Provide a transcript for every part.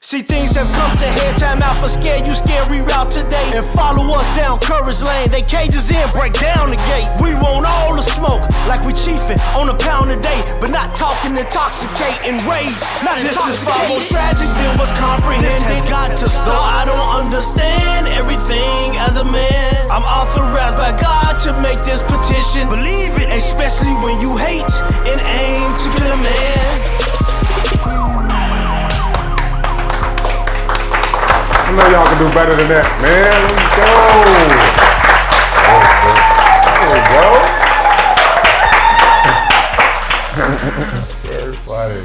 See, things have come to head, time out for scare you, scary route today. And follow us down Courage Lane, they cages in, break down the gates. We want all the smoke, like we chiefin' on a pound a day, but not talking intoxicating rage, not this is far more tragic than what's comprehended. This has got to stop. I don't understand everything as a man. I'm authorized by God to make this petition. Believe it, especially when you hate and aim to kill a man. I know y'all can do better than that, man. Let's go. Very funny.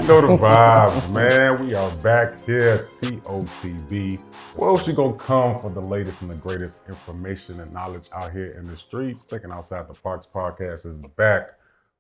You know the vibes, man. We are back here at TOTB. Well, she gonna come for the latest and the greatest information and knowledge out here in the streets. Thinking Outside the Box podcast is back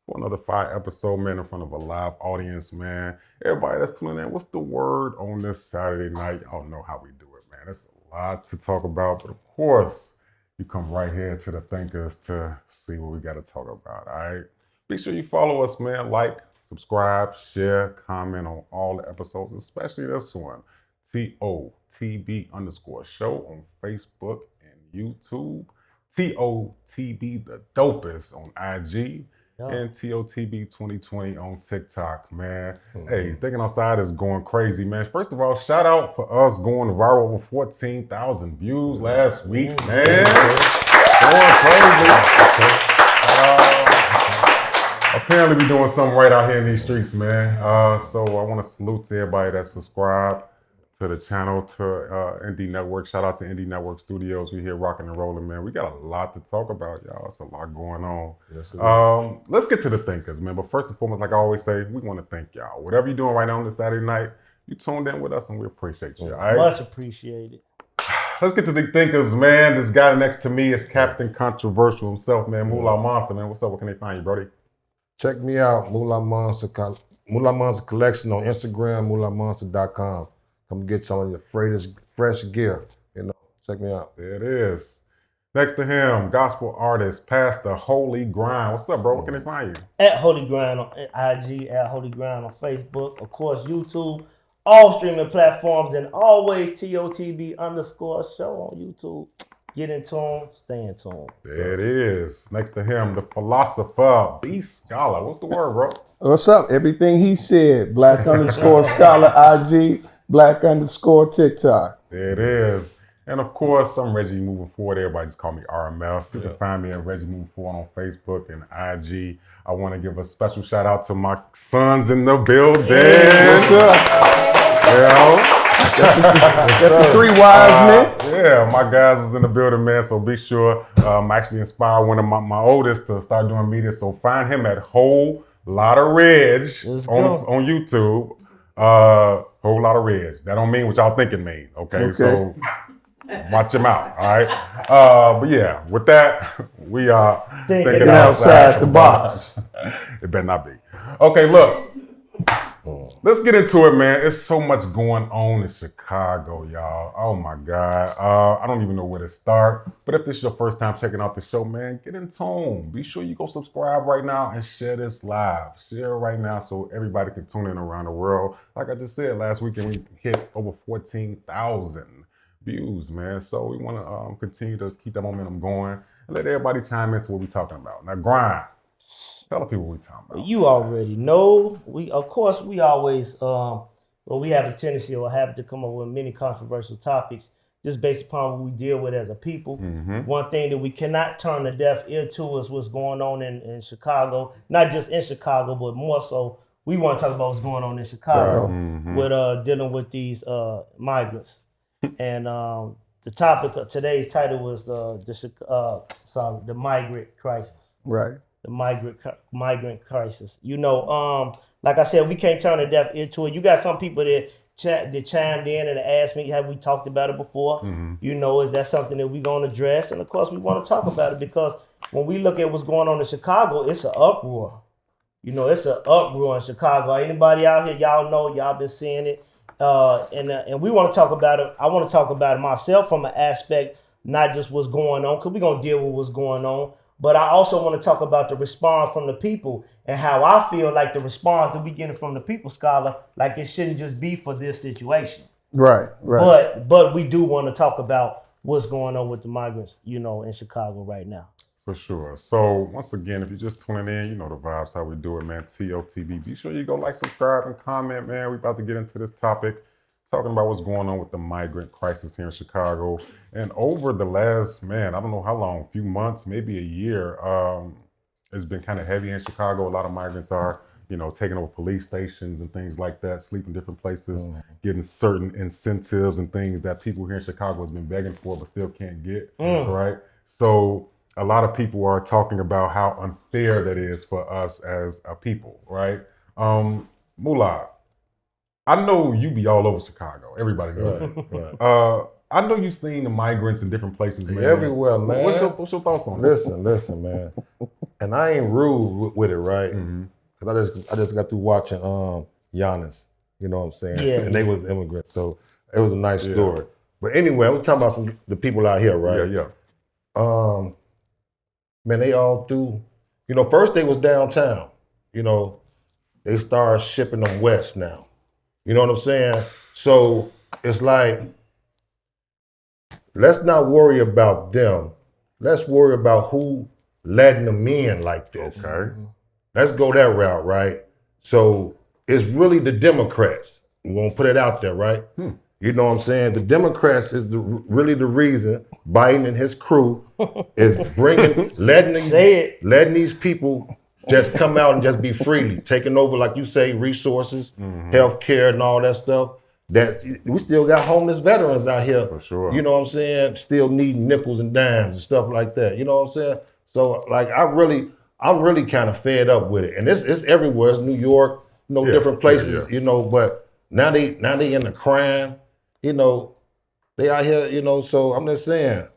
for another 5 episode, man, in front of a live audience, man. Everybody that's tuning in, what's the word on this Saturday night? Y'all know how we do it, man. There's a lot to talk about, but of course, you come right here to the Thinkers to see what we got to talk about, all right? Be sure you follow us, man. Like, subscribe, share, comment on all the episodes, especially this one, TOTB_show on Facebook and YouTube, TOTB the dopest on IG, and TOTB 2020 on TikTok, man. Hey, Thinking Outside is going crazy, man. First of all, shout out for us going viral over 14,000 views last week, man. Going crazy. Apparently we doing something right out here in these streets, man. So I want to salute to everybody that subscribed to the channel, to Indie Network. Shout out to Indie Network Studios. We here rocking and rolling, man. We got a lot to talk about, y'all. It's a lot going on. Yes, let's get to the thinkers, man. But first and foremost, like I always say, we want to thank y'all. Whatever you're doing right now on this Saturday night, you tuned in with us and we appreciate you, all right? Much appreciated. Let's get to the thinkers, man. This guy next to me is Captain Controversial himself, man. Moolah Monster, man. What's up? Where can they find you, Brody? Check me out, Moolah Monster Collection on Instagram, moolahmonster.com. Come get some of your fresh gear, you know. Check me out. There it is. Next to him, gospel artist, Pastor Holy Grind. What's up, bro? Where can they find you? At Holy Grind on IG, at Holy Grind on Facebook, of course, YouTube, all streaming platforms, and always TOTB_show on YouTube. Get in tune, stay in tune. There it is. Next to him, the philosopher, B Scholar. What's the word, bro? What's up? Everything he said. Black_Scholar IG, Black_ TikTok. There it is. And of course, I'm Reggie Moving Forward. Everybody just call me RMF. You can find me at Reggie Moving Forward on Facebook and IG. I want to give a special shout out to my sons in the building. What's up? Got the 3 wise men. Yeah, my guys is in the building, man. So be sure. I'm actually inspired one of my oldest to start doing media. So find him at Whole Lotta Reg on YouTube. Whole Lotta Reg. That don't mean what y'all think it mean. Okay. So watch him out. All right. But yeah, with that, we are thinking outside the box. It better not be. Okay, look. Let's get into it, man. There's so much going on in Chicago, y'all. Oh my God. I don't even know where to start. But if this is your first time checking out the show, man, get in tune. Be sure you go subscribe right now and share this live. Share it right now so everybody can tune in around the world. Like I just said, last weekend we hit over 14,000 views, man. So we want to continue to keep that momentum going and let everybody chime into what we're talking about. Now, Grind. Tell the people what we're talking about. You already know. We always, we have a tendency or habit to come up with many controversial topics just based upon what we deal with as a people. Mm-hmm. One thing that we cannot turn a deaf ear to is what's going on in Chicago. Not just in Chicago, but more so, we want to talk about what's going on in Chicago with dealing with these migrants. And the topic of today's title was the migrant crisis. Right. The migrant crisis. You know, like I said, we can't turn a deaf ear to it. You got some people that chimed in and asked me, have we talked about it before? Mm-hmm. You know, is that something that we're going to address? And of course, we want to talk about it because when we look at what's going on in Chicago, it's an uproar. You know, it's an uproar in Chicago. Anybody out here, y'all know, y'all been seeing it. And we want to talk about it. I want to talk about it myself from an aspect, not just what's going on, because we're going to deal with what's going on. But I also want to talk about the response from the people and how I feel like the response that we getting from the people, Scholar, like it shouldn't just be for this situation. Right. But we do want to talk about what's going on with the migrants, in Chicago right now. For sure. So once again, if you're just tuning in, you know the vibes, how we do it, man. TOTB. Be sure you go like, subscribe, and comment, man. We're about to get into this topic, talking about what's going on with the migrant crisis here in Chicago. And over the last, I don't know how long, few months, maybe a year, it's been kind of heavy in Chicago. A lot of migrants are, taking over police stations and things like that, sleeping different places, getting certain incentives and things that people here in Chicago has been begging for but still can't get, right? So a lot of people are talking about how unfair that is for us as a people, right? Mullah, I know you be all over Chicago. Everybody knows that. Right. I know you've seen the migrants in different places, man. Everywhere, man. What's your thoughts on this? Listen, man. And I ain't rude with it, right? Because I just got through watching Giannis. You know what I'm saying? Yeah. And they was immigrants, so it was a nice story. But anyway, we're talking about the people out here, right? Yeah. Man, they all through. First they was downtown. They started shipping them west now. You know what I'm saying? So it's like, let's not worry about them. Let's worry about who letting them in like this. Okay. Let's go that route, right? So it's really the Democrats. We won't put it out there, right? You know what I'm saying? The Democrats is really the reason Biden and his crew is letting these people just come out and just be freely, taking over, like you say, resources, health care and all that stuff. That we still got homeless veterans out here. For sure. You know what I'm saying? Still needing nickels and dimes and stuff like that. You know what I'm saying? So like I'm really kind of fed up with it. And it's everywhere. It's New York, different places, but now they in the crime, they out here, so I'm just saying,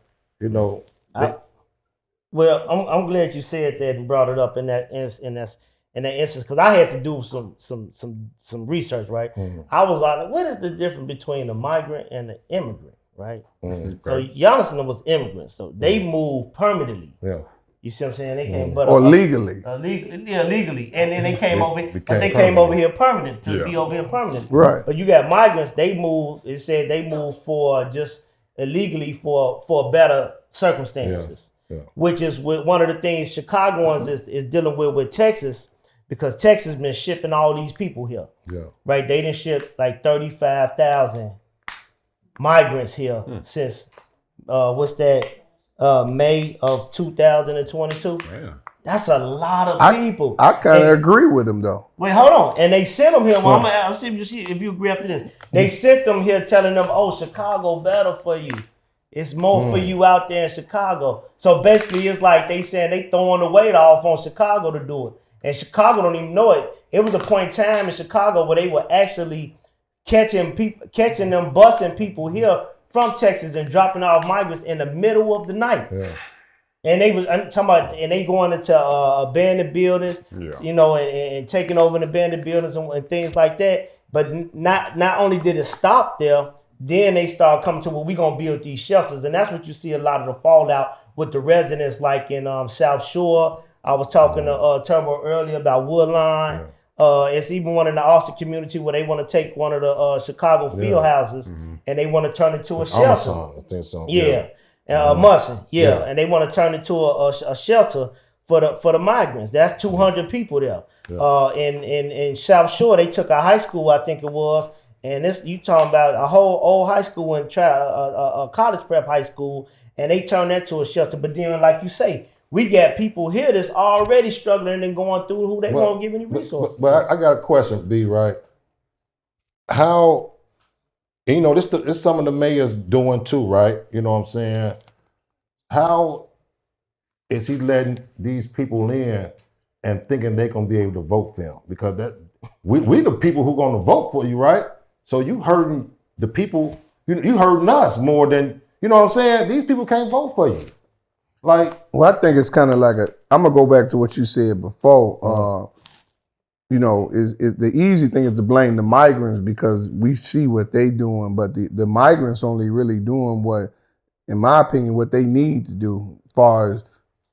Well, I'm glad you said that and brought it up in that instance, because I had to do some research, right? I was like, what is the difference between a migrant and an immigrant, right? So Giannis and them was immigrants, so they moved permanently. Yeah. You see what I'm saying? They came, legally. Legally, and then they came over. But they came over here permanent to be over here permanent. Right. But you got migrants. They moved. It said they moved for just illegally for better circumstances. Yeah. Which is one of the things Chicagoans is dealing with Texas, because Texas been shipping all these people here. Yeah. Right. They done shipped like 35,000 migrants here since May of 2022. Man. That's a lot of people. I kind of agree with him though. Wait, hold on. And they sent them here. Well, I'll see if you agree after this. They sent them here telling them, oh, Chicago better for you. It's more for you out there in Chicago. So basically it's like they saying they throwing the weight off on Chicago to do it. And Chicago don't even know it. It was a point in time in Chicago where they were actually catching them, busing people here from Texas and dropping off migrants in the middle of the night. Yeah. And they going into abandoned buildings, and taking over the abandoned buildings and things like that. But not only did it stop there, then they start coming to, well, we're going to build these shelters. And that's what you see a lot of the fallout with the residents, like in South Shore. I was talking to Turbo earlier about Woodline. It's even one in the Austin community where they want to take one of the Chicago field houses and they want to turn it to a shelter. I think so. Munson. And they want to turn it to a shelter for the migrants. That's 200 people there. In South Shore, they took a high school, I think it was, and this you talking about a whole old high school and a college prep high school, and they turned that to a shelter. But then, like you say, we got people here that's already struggling and going through who they won't give any resources. But I got a question, B, right? How, this is some of the mayors doing too, right? You know what I'm saying? How is he letting these people in and thinking they're going to be able to vote for him? Because we the people who going to vote for you, right? So you hurting the people, you hurting us more than, you know what I'm saying? These people can't vote for you. Like, well, I think it's kind of like I'm gonna go back to what you said before. Is the easy thing is to blame the migrants because we see what they doing, but the migrants only really doing what, in my opinion, what they need to do as far as,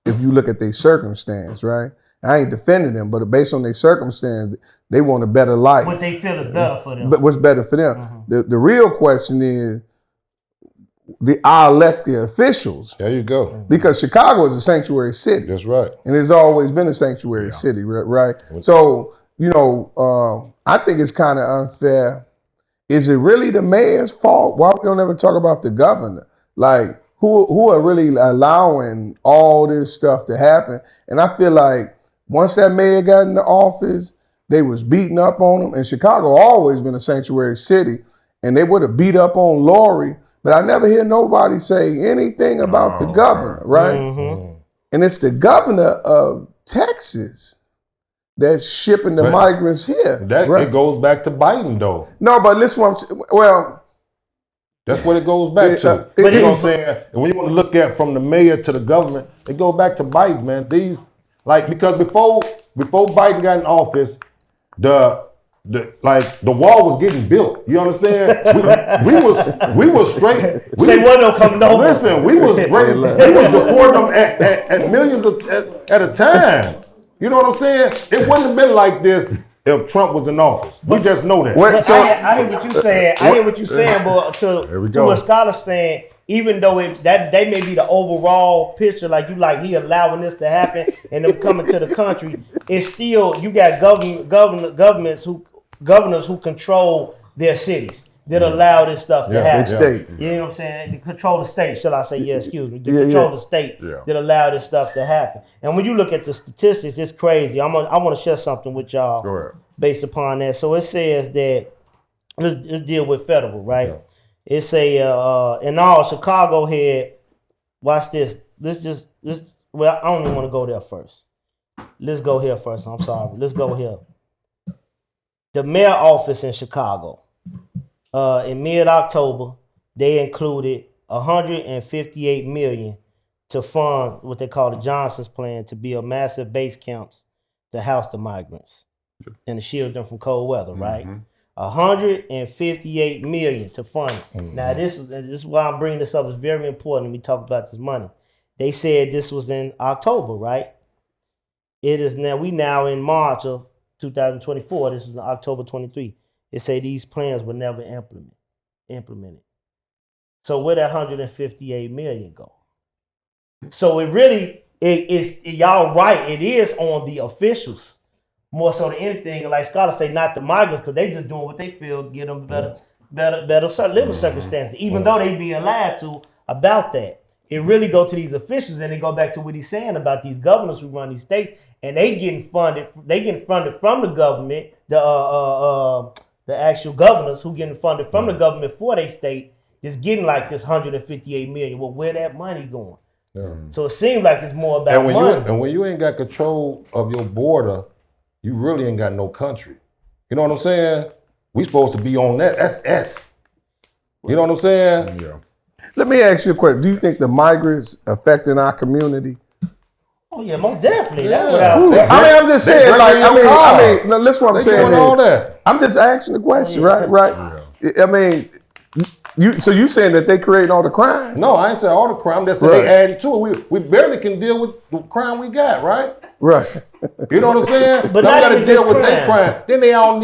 if you look at their circumstance, right? I ain't defending them, but based on their circumstance, they want a better life. What they feel is better for them. But what's better for them? The real question is, our elected officials. There you go. Because Chicago is a sanctuary city. That's right. And it's always been a sanctuary city, right? So, I think it's kind of unfair. Is it really the mayor's fault? Why we don't ever talk about the governor? Like, who are really allowing all this stuff to happen? And I feel like once that mayor got in the office, they was beating up on him. And Chicago always been a sanctuary city. And they would have beat up on Lori. But I never hear nobody say anything about the governor, right? And it's the governor of Texas that's shipping the migrants here. It goes back to Biden, though. No, but listen, that's what it goes back to. You know what I'm saying? And when you want to look at from the mayor to the government, it goes back to Biden, man. Because before Biden got in office, the wall was getting built. You understand? We was straight. Say what don't come over. Listen, we was deporting them at millions at a time. You know what I'm saying? It wouldn't have been like this if Trump was in office. We just know that. I hear what you're saying. But to what Scholar's saying, even though that may be the overall picture, he allowing this to happen and them coming to the country, it's still, you got governors who control their cities that allow this stuff to happen. State. You know what I'm saying? To control the state, shall I say? Yeah, excuse me. To control the state that allow this stuff to happen. And when you look at the statistics, it's crazy. I want to share something with y'all based upon that. So it says that let's deal with federal, right? Yeah. It's in all, Chicago had, watch this. Well, I don't even want to go there first. Let's go here first. I'm sorry. Let's go here. The mayor office in Chicago, in mid-October, they included $158 million to fund what they call the Johnson's plan to build massive base camps to house the migrants and to shield them from cold weather, right? $158 million to fund it. Now, this is why I'm bringing this up. It's very important when we talk about this money. They said this was in October, right? It is now, we now in March of 2024. This was in October 23. It say these plans were never implemented. So where that $158 million go? So it really, y'all right, it is on the officials more so than anything. Like scholars say, not the migrants, because they just doing what they feel get them better living circumstances, even though they being lied to about that. It really go to these officials, and they go back to what he's saying about these governors who run these states, and they getting funded. They getting funded from the government, the actual governors who getting funded from the government for their state, just getting like this $158 million. Well, where that money going? Yeah. So it seems like it's more about money. And when you ain't got control of your border, you really ain't got no country. You know what I'm saying? We supposed to be on that. That's S. You know what I'm saying? Yeah. Let me ask you a question. Do you think the migrants affecting our community? Oh yeah, most definitely. Yeah. I'm just saying, no, listen what I'm saying. All that. I'm just asking the question, right? Yeah. I mean, you saying that they create all the crime? No, I ain't saying all the crime. That's they adding to it. We barely can deal with the crime we got, right? Right. You know what I'm saying? But not even just with their crime. Then they out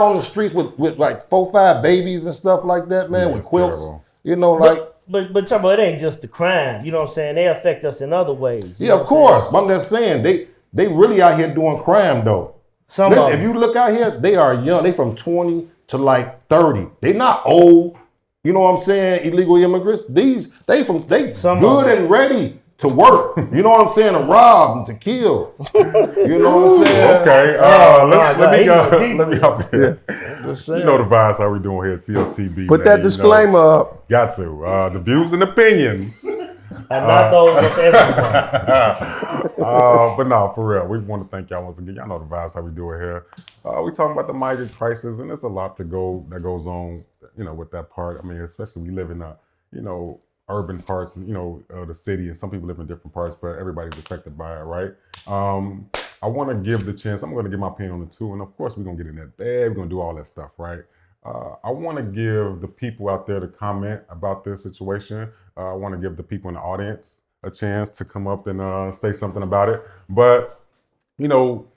on the streets with like 4-5 babies and stuff like that, man, with quilts. Terrible. You know, But it ain't just the crime. You know what I'm saying? They affect us in other ways. Yeah, of course. But I'm just saying they really out here doing crime though. Listen, if you look out here, they are young. They from 20 to like 30. They not old. You know what I'm saying? Illegal immigrants. They good and ready to work. You know what I'm saying? To rob and to kill. You know what I'm saying? Okay. Let me hop in. You know the vibes how we doing here at TOTB. Put that disclaimer up. Got to. The views and opinions. And not those of everyone. But no, for real. We want to thank y'all once again. Y'all know the vibes how we do it here. We talking about the migrant crisis, and there's a lot that goes on, with that part. I mean, especially we live in urban parts, of the city, and some people live in different parts, but everybody's affected by it, right? I want to give the chance. I'm going to give my opinion on it too, and of course, we're going to get in that bed. We're going to do all that stuff, right? I want to give the people out there to comment about this situation. I want to give the people in the audience a chance to come up and say something about it. But, you know,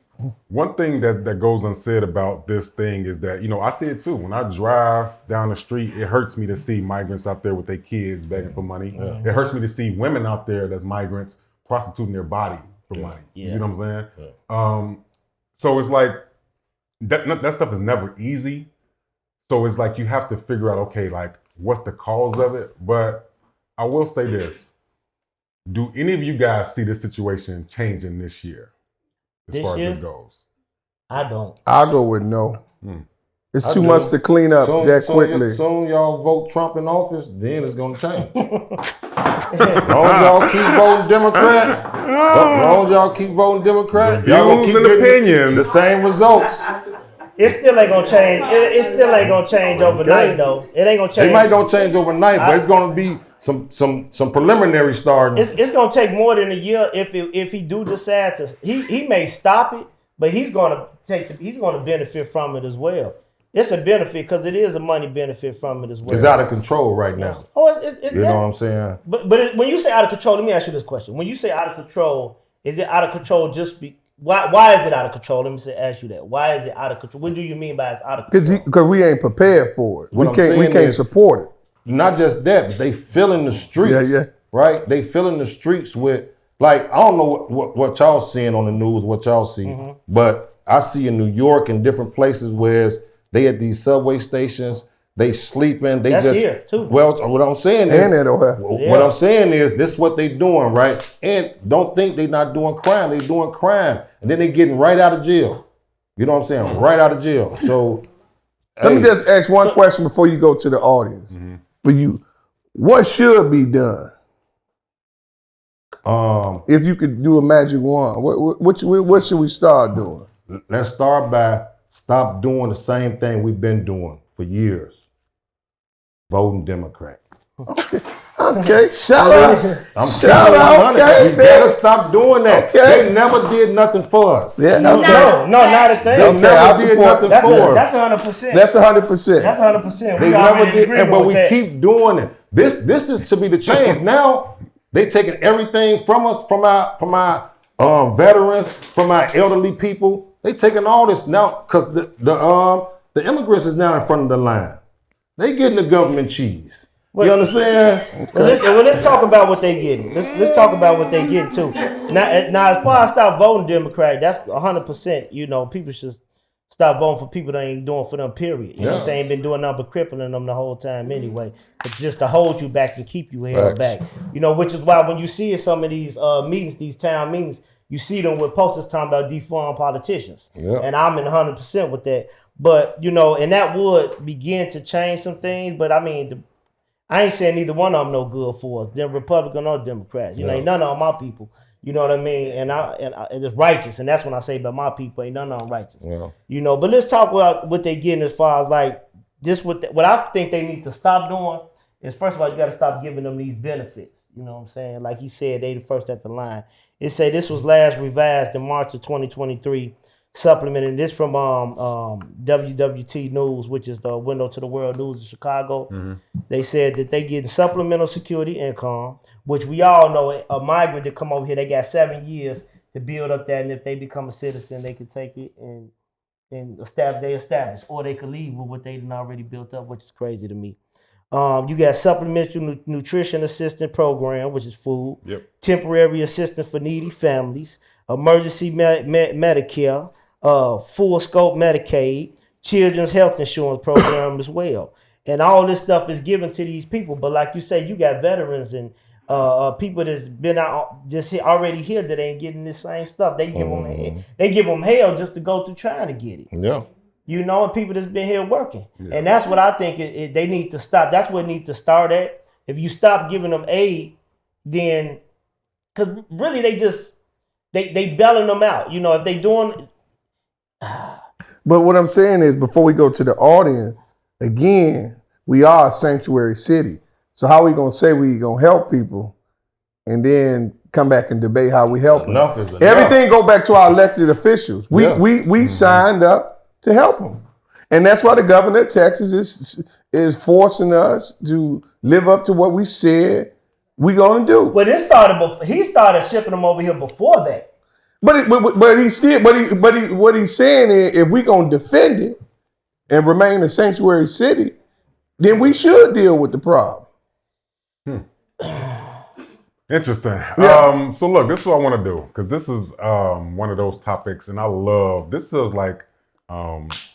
one thing that goes unsaid about this thing is that, you know, I see it too. When I drive down the street, it hurts me to see migrants out there with their kids begging for money. Yeah. It hurts me to see women out there that's migrants prostituting their body for money. You know what I'm saying? Yeah. So it's like, that stuff is never easy. So it's like you have to figure out, okay, like, what's the cause of it? But I will say this. Do any of you guys see this situation changing this year? As far as this goes. I don't. I'll go with no. It's too much to clean up that quickly. Soon y'all vote Trump in office, then it's gonna change. As long as y'all keep voting Democrat, y'all gonna keep opinions, the same results. It still ain't gonna change. It still ain't gonna change overnight though. It ain't gonna change. It might gonna change overnight, but it's gonna be some preliminary starting. It's gonna take more than a year if he do decide to. He may stop it, but he's gonna benefit from it as well. It's a benefit because it is a money benefit from it as well. It's out of control right now. Oh, it's you know what I'm saying? But when you say out of control, let me ask you this question: when you say out of control, is it out of control just why is it out of control? Let me ask you that. Why is it out of control? What do you mean by it's out of control? Because we ain't prepared for it. We can't support it. Not just that, but they filling the streets. Right? They filling the streets with, like, I don't know what y'all seeing on the news, what y'all see, but I see in New York and different places where they at these subway stations, they sleeping. That's here too. Well, what I'm saying is, what I'm saying is, this is what they doing, right? And don't think they not doing crime. They doing crime, and then they getting right out of jail. You know what I'm saying? Right out of jail. So let me just ask one question before you go to the audience. For you, what should be done? If you could do a magic wand, what should we start doing? Let's start by stop doing the same thing we've been doing for years. Voting Democrat. Okay, shout out. Okay, you gotta stop doing that. Okay. They never did nothing for us. Yeah, no, not a thing. They never did nothing for us. That's 100%. That's 100%. That's 100%. They never did, but we keep doing it. This is to be the change. Now they taking everything from us, from our veterans, from our elderly people. They taking all this now because the immigrants is now in front of the line. They getting the government cheese. You understand? Well, let's talk about what they getting. Let's talk about what they getting too. Now, as far as stop voting Democrat, that's 100%. You know, people should stop voting for people that ain't doing for them. Period. You know what I'm saying? Ain't been doing nothing but crippling them the whole time anyway. But just to hold you back and keep you held back. You know, which is why when you see some of these meetings, these town meetings, you see them with posters talking about defund politicians. And I'm in 100% with that. But, you know, and that would begin to change some things. But I mean, I ain't saying neither one of them no good for us, them Republican or Democrats. You know, ain't none of them my people. You know what I mean? And it's righteous. And that's when I say about my people, ain't none of them righteous. You know, but let's talk about what they getting as far as like this. What I think they need to stop doing is, first of all, you got to stop giving them these benefits. You know what I'm saying? Like he said, they the first at the line. It say this was last revised in March of 2023. Supplementing this from WWT News, which is the Window to the World News in Chicago. They said that they getting supplemental security income, which we all know a migrant that come over here, they got 7 years to build up that, and if they become a citizen, they could take it and establish, or they could leave with what they done already built up, which is crazy to me. You got supplementary nutrition assistance program, which is food, temporary assistance for needy families, emergency Medicare, full scope Medicaid, children's health insurance program as well. And all this stuff is given to these people. But like you say, you got veterans and people that's been out already here that ain't getting this same stuff. They give them hell just to go through trying to get it. Yeah. You know, and people that's been here working. And that's what I think they need to stop. That's what needs to start at. If you stop giving them aid, then, because really they bailing them out. You know, if they doing... But what I'm saying is, before we go to the audience, again, we are a sanctuary city. So how are we going to say we going to help people and then come back and debate how we help them? Enough is enough. Everything go back to our elected officials. We signed up to help them. And that's why the governor of Texas is forcing us to live up to what we said we gonna do. But it started before. He started shipping them over here before that. But he still, what he's saying is, if we gonna defend it and remain a sanctuary city, then we should deal with the problem. Interesting. Yeah. So look, this is what I want to do, because this is one of those topics, and I love, this is like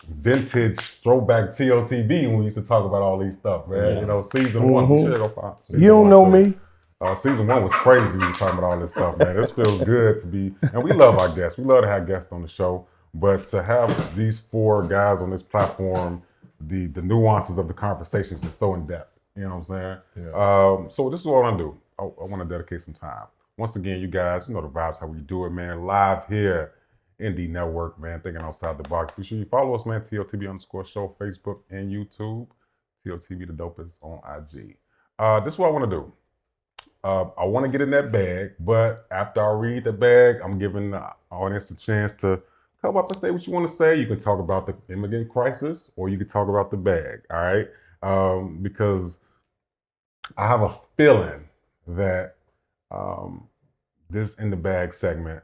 vintage throwback TOTB when we used to talk about all these stuff, man. You know, season one. We should go find season You don't one, know too. me. Season one was crazy. We were talking about all this stuff, man. This feels good to be, and we love our guests. We love to have guests on the show, but to have these four guys on this platform, the nuances of the conversations is so in depth. You know what I'm saying? Yeah. So this is what I want to do. I want to dedicate some time. Once again, you guys, you know the vibes, how we do it, man. Live here, Indie Network, man. Thinking outside the box. Be sure you follow us, man. TOTB_show, Facebook and YouTube. TOTB the dopest on IG. This is what I want to do. I want to get in that bag, but after I read the bag, I'm giving the audience a chance to come up and say what you want to say. You can talk about the immigrant crisis, or you can talk about the bag, all right? Because I have a feeling that this In the Bag segment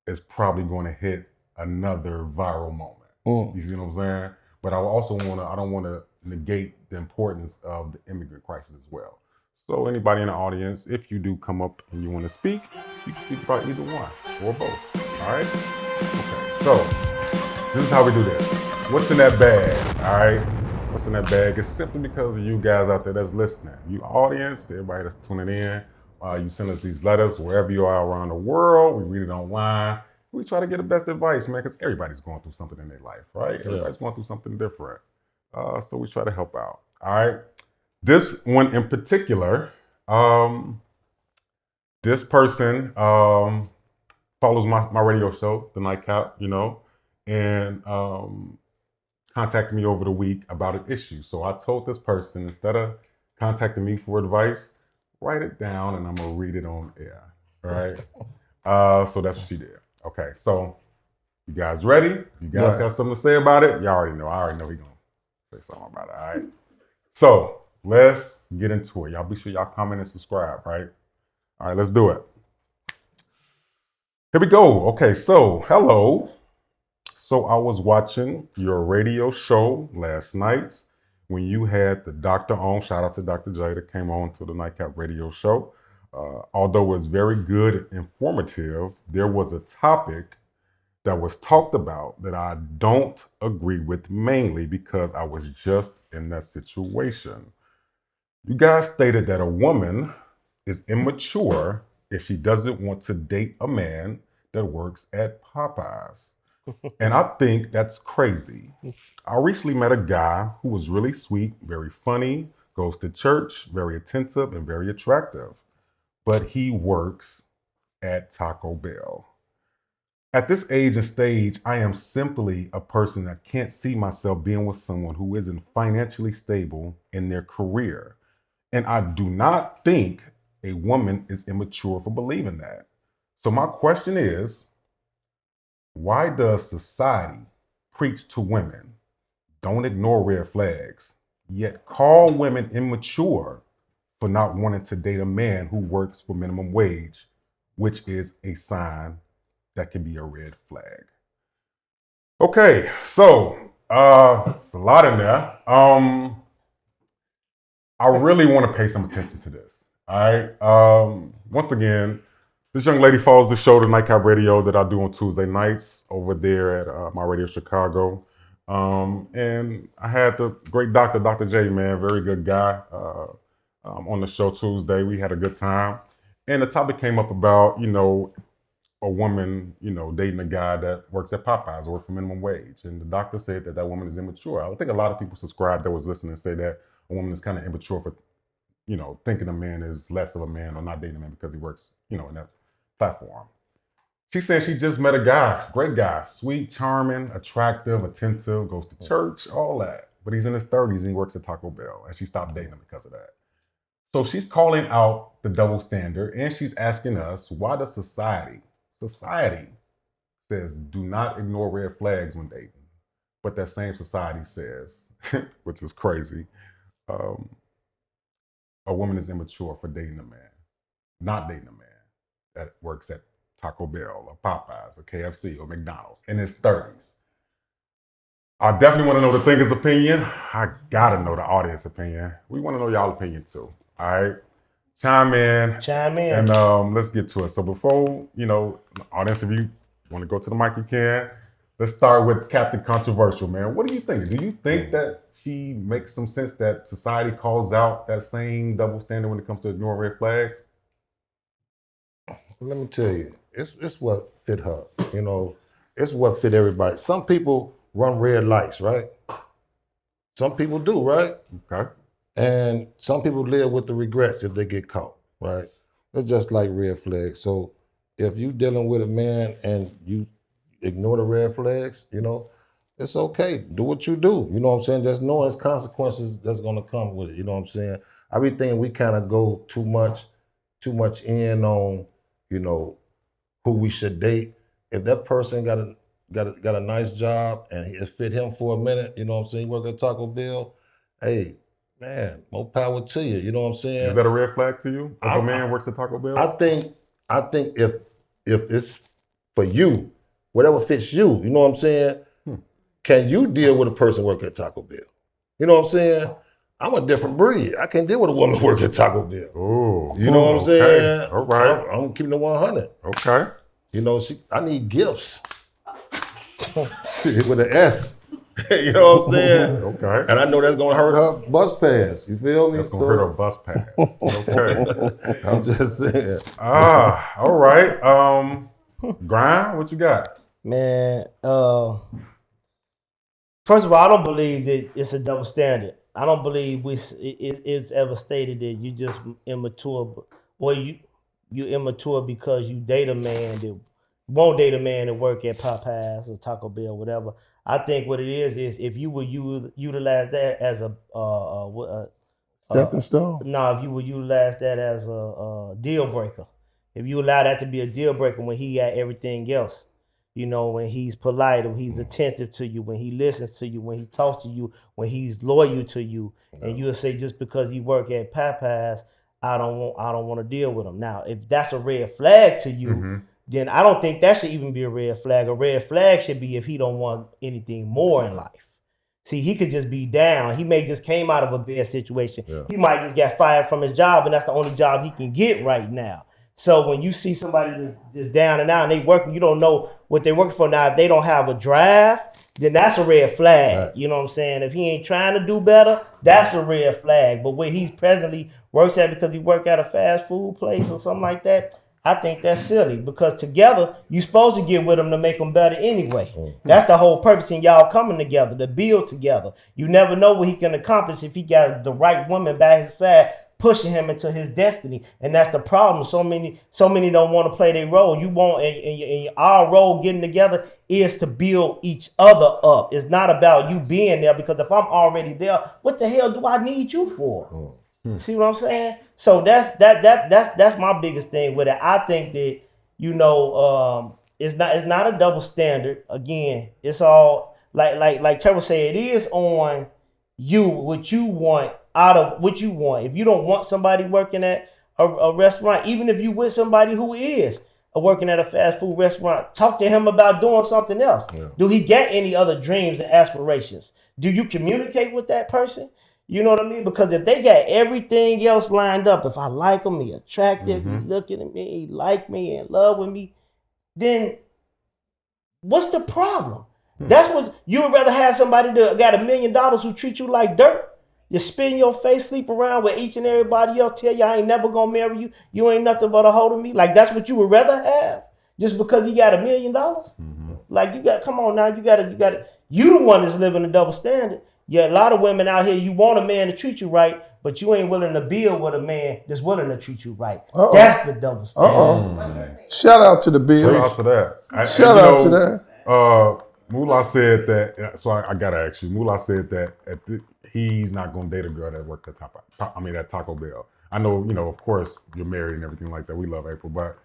is probably going to hit another viral moment. You see what I'm saying? But I don't want to negate the importance of the immigrant crisis as well. So anybody in the audience, if you do come up and you want to speak, you can speak about either one or both. All right? Okay. So this is how we do this. What's in that bag? All right? What's in that bag? It's simply because of you guys out there that's listening. You audience, everybody that's tuning in, you send us these letters wherever you are around the world. We read it online. We try to get the best advice, man, because everybody's going through something in their life, right? Everybody's going through something different. So we try to help out. All right? This one in particular, this person follows my radio show, The Nightcap, you know, and contacted me over the week about an issue. So I told this person, instead of contacting me for advice, write it down and I'm gonna read it on air. All right. So that's what she did. Okay, so you guys ready? You guys got something to say about it? Y'all already know. I already know he's gonna say something about it. All right. So let's get into it. Y'all be sure y'all comment and subscribe, right? All right, let's do it. Here we go. Okay, so hello. So I was watching your radio show last night when you had the doctor on. Shout out to Dr. J that came on to the Nightcap radio show. Although it was very good and informative, there was a topic that was talked about that I don't agree with, mainly because I was just in that situation. You guys stated that a woman is immature if she doesn't want to date a man that works at Popeyes. And I think that's crazy. I recently met a guy who was really sweet, very funny, goes to church, very attentive, and very attractive. But he works at Taco Bell. At this age and stage, I am simply a person that can't see myself being with someone who isn't financially stable in their career. And I do not think a woman is immature for believing that. So my question is, why does society preach to women, don't ignore red flags, yet call women immature for not wanting to date a man who works for minimum wage, which is a sign that can be a red flag? Okay, so it's a lot in there. I really want to pay some attention to this. All right. Once again, this young lady follows the show, The Nightcap Radio, that I do on Tuesday nights over there at my radio Chicago. And I had the great Dr. J, man, very good guy, on the show Tuesday. We had a good time. And the topic came up about, you know, a woman, you know, dating a guy that works at Popeyes or works for minimum wage. And the doctor said that that woman is immature. I think a lot of people subscribe that was listening say that a woman is kind of immature for, you know, thinking a man is less of a man or not dating a man because he works, you know, in that platform. She said she just met a guy, great guy, sweet, charming, attractive, attentive, goes to church, all that. But he's in his 30s and he works at Taco Bell, and she stopped dating him because of that. So she's calling out the double standard, and she's asking us, why does society says do not ignore red flags when dating, but that same society says, which is crazy, a a woman is immature for dating a man, not dating a man that works at Taco Bell or Popeyes or KFC or McDonald's in his 30s. I definitely want to know the thinker's opinion. I gotta know the audience opinion. We want to know y'all opinion too. All right, chime in, and let's get to it. So before the audience, if you want to go to the mic, you can. Let's start with Captain Controversial, man. What do you think? Do you think that she makes some sense that society calls out that same double standard when it comes to ignoring red flags? Let me tell you, it's what fit her. It's what fit everybody. Some people run red lights, right? Some people do, right? Okay. And some people live with the regrets if they get caught, right? It's just like red flags. So if you dealing with a man and you ignore the red flags, it's okay. Do what you do. You know what I'm saying? Just knowing there's consequences that's gonna come with it. You know what I'm saying? I be thinking we kind of go too much in on, who we should date. If that person got a nice job and it fit him for a minute, you know what I'm saying? You work at Taco Bell, hey, man, more power to you. You know what I'm saying? Is that a red flag to you? If a man works at Taco Bell? I think if it's for you, whatever fits you, you know what I'm saying? Can you deal with a person working at Taco Bell? You know what I'm saying? I'm a different breed. I can't deal with a woman working at Taco Bell. Oh, you know what I'm saying? All right. I'm keeping it 100. Okay. I need gifts. With an S. You know what I'm saying? Okay. And I know that's gonna hurt her bus pass. You feel me? That's gonna hurt her bus pass. Okay. I'm just saying. All right. Grind, what you got? Man, first of all, I don't believe that it's a double standard. I don't believe it's ever stated that you just immature, or you immature because you date a man that won't date a man that work at Popeyes or Taco Bell, whatever. I think what it is if you would utilize that as a stepping stone. No, if you would utilize that as a deal breaker, if you allow that to be a deal breaker when he got everything else. When he's polite, when he's attentive to you, when he listens to you, when he talks to you, when he's loyal to you, and you'll say just because he work at Popeyes, I don't want to deal with him. Now, if that's a red flag to you, then I don't think that should even be a red flag. A red flag should be if he don't want anything more in life. See, he could just be down. He may just came out of a bad situation. Yeah. He might just get fired from his job, and that's the only job he can get right now. So when you see somebody that's down and out and they working, you don't know what they're working for. Now, if they don't have a drive, then that's a red flag. Right. You know what I'm saying? If he ain't trying to do better, that's a red flag. But where he's presently works at because he work at a fast food place or something like that, I think that's silly because together, you're supposed to get with them to make them better anyway. That's the whole purpose in y'all coming together, to build together. You never know what he can accomplish if he got the right woman by his side pushing him into his destiny. And that's the problem. So many don't want to play their role. You want, and our role getting together is to build each other up. It's not about you being there, because if I'm already there, what the hell do I need you for? See what I'm saying? So that's my biggest thing with it. I think that, it's not a double standard. Again, it's all like Trevor said, it is on you, what you want out of what you want. If you don't want somebody working at a restaurant, even if you with somebody who is working at a fast food restaurant, talk to him about doing something else. Yeah. Do he get any other dreams and aspirations? Do you communicate with that person? You know what I mean? Because if they got everything else lined up, if I like him, he attractive, he looking at me, he like me, in love with me, then what's the problem? That's what you would rather have somebody that got $1 million who treat you like dirt. You spin your face, sleep around with each and everybody else, tell you I ain't never gonna marry you. You ain't nothing but a hold of me. Like that's what you would rather have, just because he got $1 million. Like you got, come on now, you gotta. You the one that's living a double standard. Yeah, a lot of women out here, you want a man to treat you right, but you ain't willing to build with a man that's willing to treat you right. That's the double standard. Shout out to the Bills. Shout out to that. Shout out to that. Moolah said that, so I gotta ask you. Moolah said that he's not gonna date a girl that worked at at Taco Bell. I know, of course, you're married and everything like that. We love April, but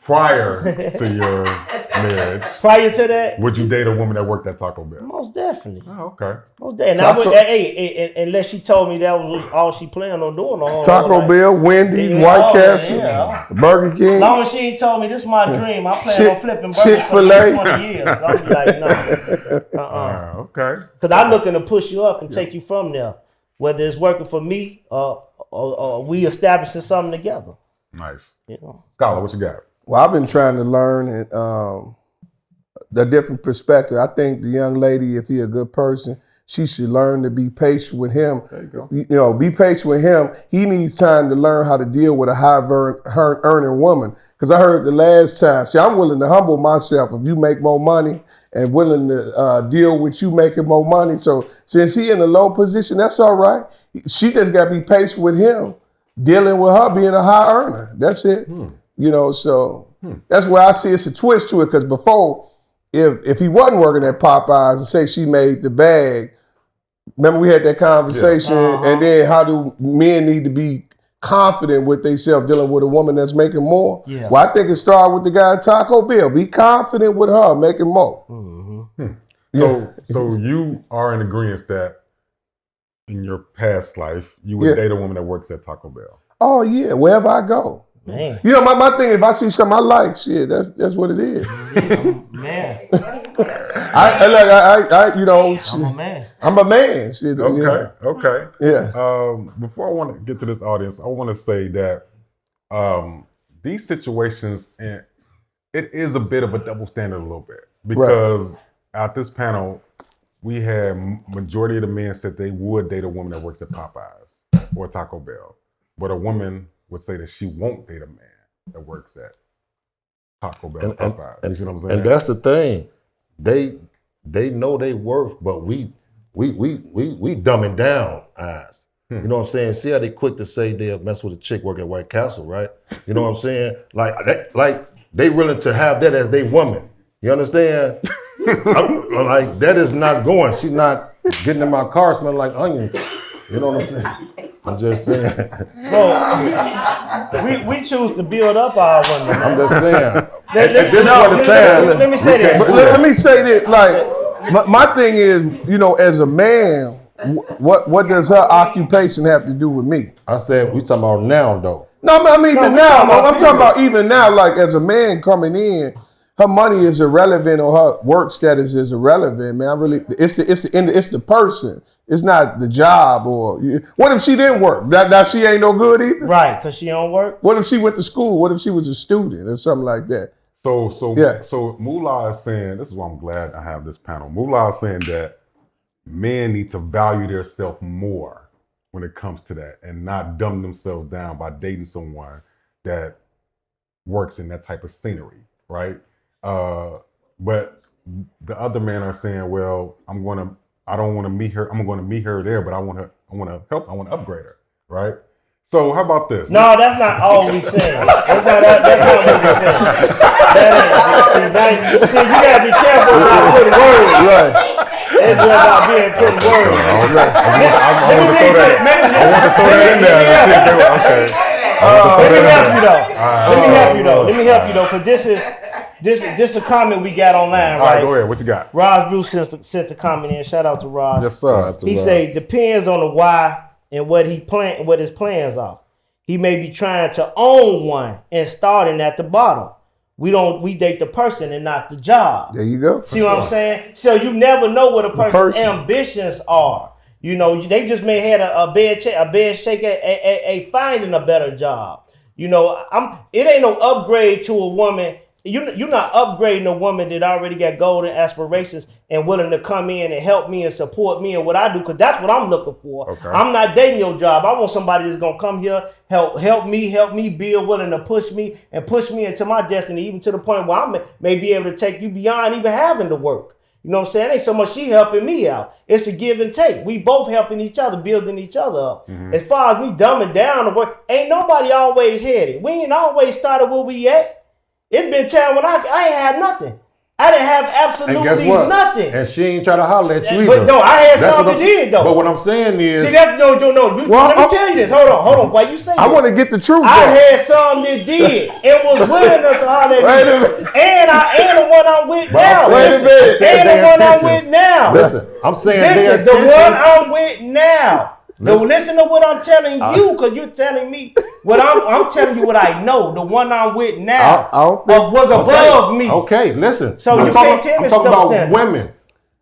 prior to your marriage, prior to that, would you date a woman that worked at Taco Bell? most definitely. Oh, okay. Most definitely. And I would, unless she told me that was all she planned on doing. Taco Bell, Wendy's, White Castle, Burger King. As long as she ain't told me this is my dream, I plan on flipping burgers Chick-fil-A. for 20 years. I'll be like, no. Okay. Because I'm looking to push you up and take you from there. Whether it's working for me or we establishing something together. Nice. You know. Scholar, what you got? Well, I've been trying to learn the different perspective. I think the young lady, if he a good person, she should learn to be patient with him. There you go. You know, be patient with him. He needs time to learn how to deal with a high earning woman. Because I heard the last time, see, I'm willing to humble myself if you make more money and willing to deal with you making more money. So since he in a low position, that's all right. She just got to be patient with him, dealing with her being a high earner. That's it. You know, so that's where I see it's a twist to it. Because before, if he wasn't working at Popeyes and say she made the bag, remember we had that conversation, and then how do men need to be confident with themselves dealing with a woman that's making more? Yeah. Well, I think it started with the guy at Taco Bell. Be confident with her making more. So you are in agreement that in your past life, you would date a woman that works at Taco Bell? Oh yeah, wherever I go. Man. You know, my thing, if I see something I like, shit, that's what it is. Man. You know, I'm a man. I'm a man. Shit, Okay, you know. okay. Yeah. Before I want to get to this audience, I want to say that these situations, and it is a bit of a double standard a little bit. Because at this panel, we had majority of the men said they would date a woman that works at Popeyes or Taco Bell. But a woman would say that she won't date a man that works at Taco Bell or Popeyes. You see what I'm saying? And that's the thing. They know they worth, but we dumbing down eyes. You know what I'm saying? See how they quick to say they'll mess with a chick working at White Castle, right? You know what I'm saying? Like they willing to have that as they woman. You understand? Like that is not going. She's not getting in my car smelling like onions. You know what I'm saying? I'm just saying. Bro, we choose to build up our women. Man. I'm just saying. Let me say this. Let me say this. Like, my thing is, you know, as a man, what does her occupation have to do with me? I said we talking about now though. No, I mean even now. I'm talking about even now. Like as a man coming in, her money is irrelevant or her work status is irrelevant, man. It's the person. It's not the job or what if she didn't work? Now she ain't no good either. Right, because she don't work. What if she went to school? What if she was a student or something like that? So Moolah is saying, this is why I'm glad I have this panel. Moolah is saying that men need to value themselves more when it comes to that and not dumb themselves down by dating someone that works in that type of scenery, right? But the other men are saying, well, I don't want to meet her. I'm going to meet her there, but I want to help. I want to upgrade her, right? So how about this? No, that's not all we saying. That's not what we saying. See, you gotta be careful about putting words. Right. It's about being putting words. I want to throw that in there. Okay. Let me help you though, because this is a comment we got online, right? All right, go ahead. What you got? Raj Bruce sent a comment in. Shout out to Raj. Yes, sir. He say depends on the why and what his plans are. He may be trying to own one and starting at the bottom. We date the person and not the job. There you go. See what I'm saying? So you never know what a person's ambitions are. You know, they just may have a bad shake at finding a better job. You know, it ain't no upgrade to a woman. You're not upgrading a woman that already got golden aspirations and willing to come in and help me and support me and what I do, because that's what I'm looking for. Okay. I'm not dating your job. I want somebody that's gonna come here, help me build, willing to push me into my destiny, even to the point where I may be able to take you beyond even having to work. You know what I'm saying? It ain't so much she helping me out. It's a give and take. We both helping each other, building each other up. Mm-hmm. As far as me dumbing down the work, ain't nobody always headed. We ain't always started where we at. It's been time when I ain't had nothing. I didn't have absolutely nothing. And she ain't try to holler at you either. But no, I had something to did though. But what I'm saying is, see, that's no. Let me tell you this. Hold on. Why you say I want to get the truth. I had something that did and was willing to holler at me. And the one I'm with now. And the one I'm with now. Listen, I'm saying the one I'm with now. Listen to what I'm telling you, because you're telling me what I'm telling you what I know. The one I'm with now was above me. Okay, listen. So you can't tell me I'm talking about women.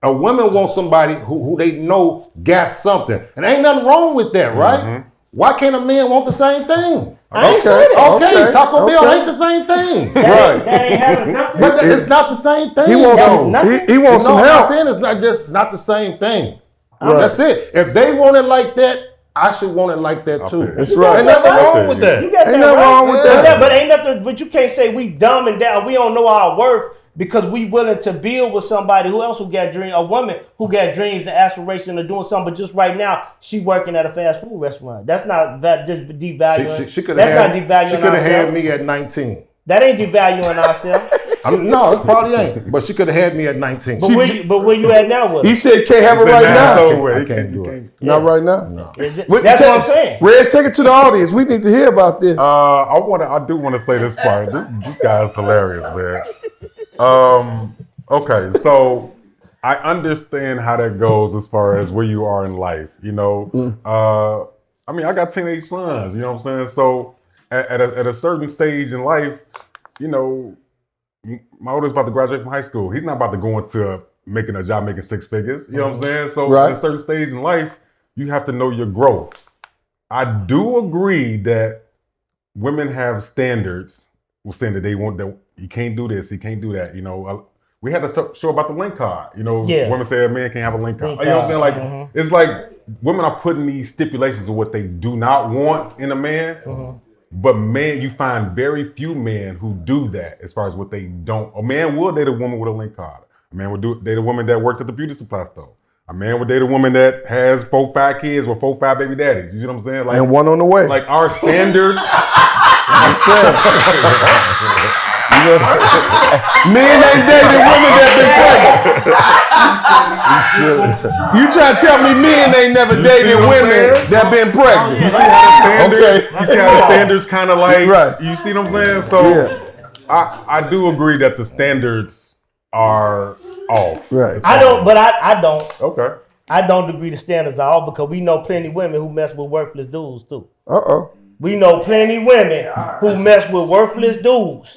A woman wants somebody who they know got something. And ain't nothing wrong with that, right? Mm-hmm. Why can't a man want the same thing? I ain't say that. Okay, Taco Bell ain't the same thing. Right. That ain't having nothing. But it's not the same thing. He wants some help. I'm saying it's not just not the same thing. Right. That's it. If they want it like that, I should want it like that too. That's right. Ain't nothing wrong with that. You got ain't nothing wrong with that. But ain't nothing. But you can't say we dumb and down. We don't know our worth because we willing to build with somebody who got dreams. A woman who got dreams and aspirations of doing something. But just right now, she working at a fast food restaurant. That's not devaluing. She could have had me at 19. That ain't devaluing ourselves. No, it probably ain't. But she could have had me at 19. But where you at now with her? He said can't have it right now. I can't do it. Not right now. No. That's what I'm saying. Red, take it to the audience. We need to hear about this. I do want to say this part. This guy is hilarious, man. Okay, so I understand how that goes as far as where you are in life. You know, I mean, I got teenage sons. You know what I'm saying? So at a certain stage in life, you know. My oldest about to graduate from high school. He's not about to go into making a job making six figures. You know what I'm saying? So at a certain stage in life, you have to know your growth. I do agree that women have standards. We're saying that they want that you can't do this, you can't do that. You know, we had a show about the link card. You know, women say a man can't have a link card. You know what I'm saying? Like it's like women are putting these stipulations of what they do not want in a man. But man, you find very few men who do that as far as what they don't. A man will date a woman with a link card. A man will date a woman that works at the beauty supply store. A man would date a woman that has 4-5 kids with 4-5 baby daddies. You know what I'm saying? Like, and one on the way. Like our standards. I'm saying. Men ain't dated women that been pregnant. You trying to tell me men ain't never dated women that been pregnant? You see how the standards? You see how the standards kind of like? Right. You see what I'm saying? So I do agree that the standards are off. Right. I don't. Okay. I don't agree the standards are off because we know plenty of women who mess with worthless dudes too. We know plenty of women who mess with worthless dudes.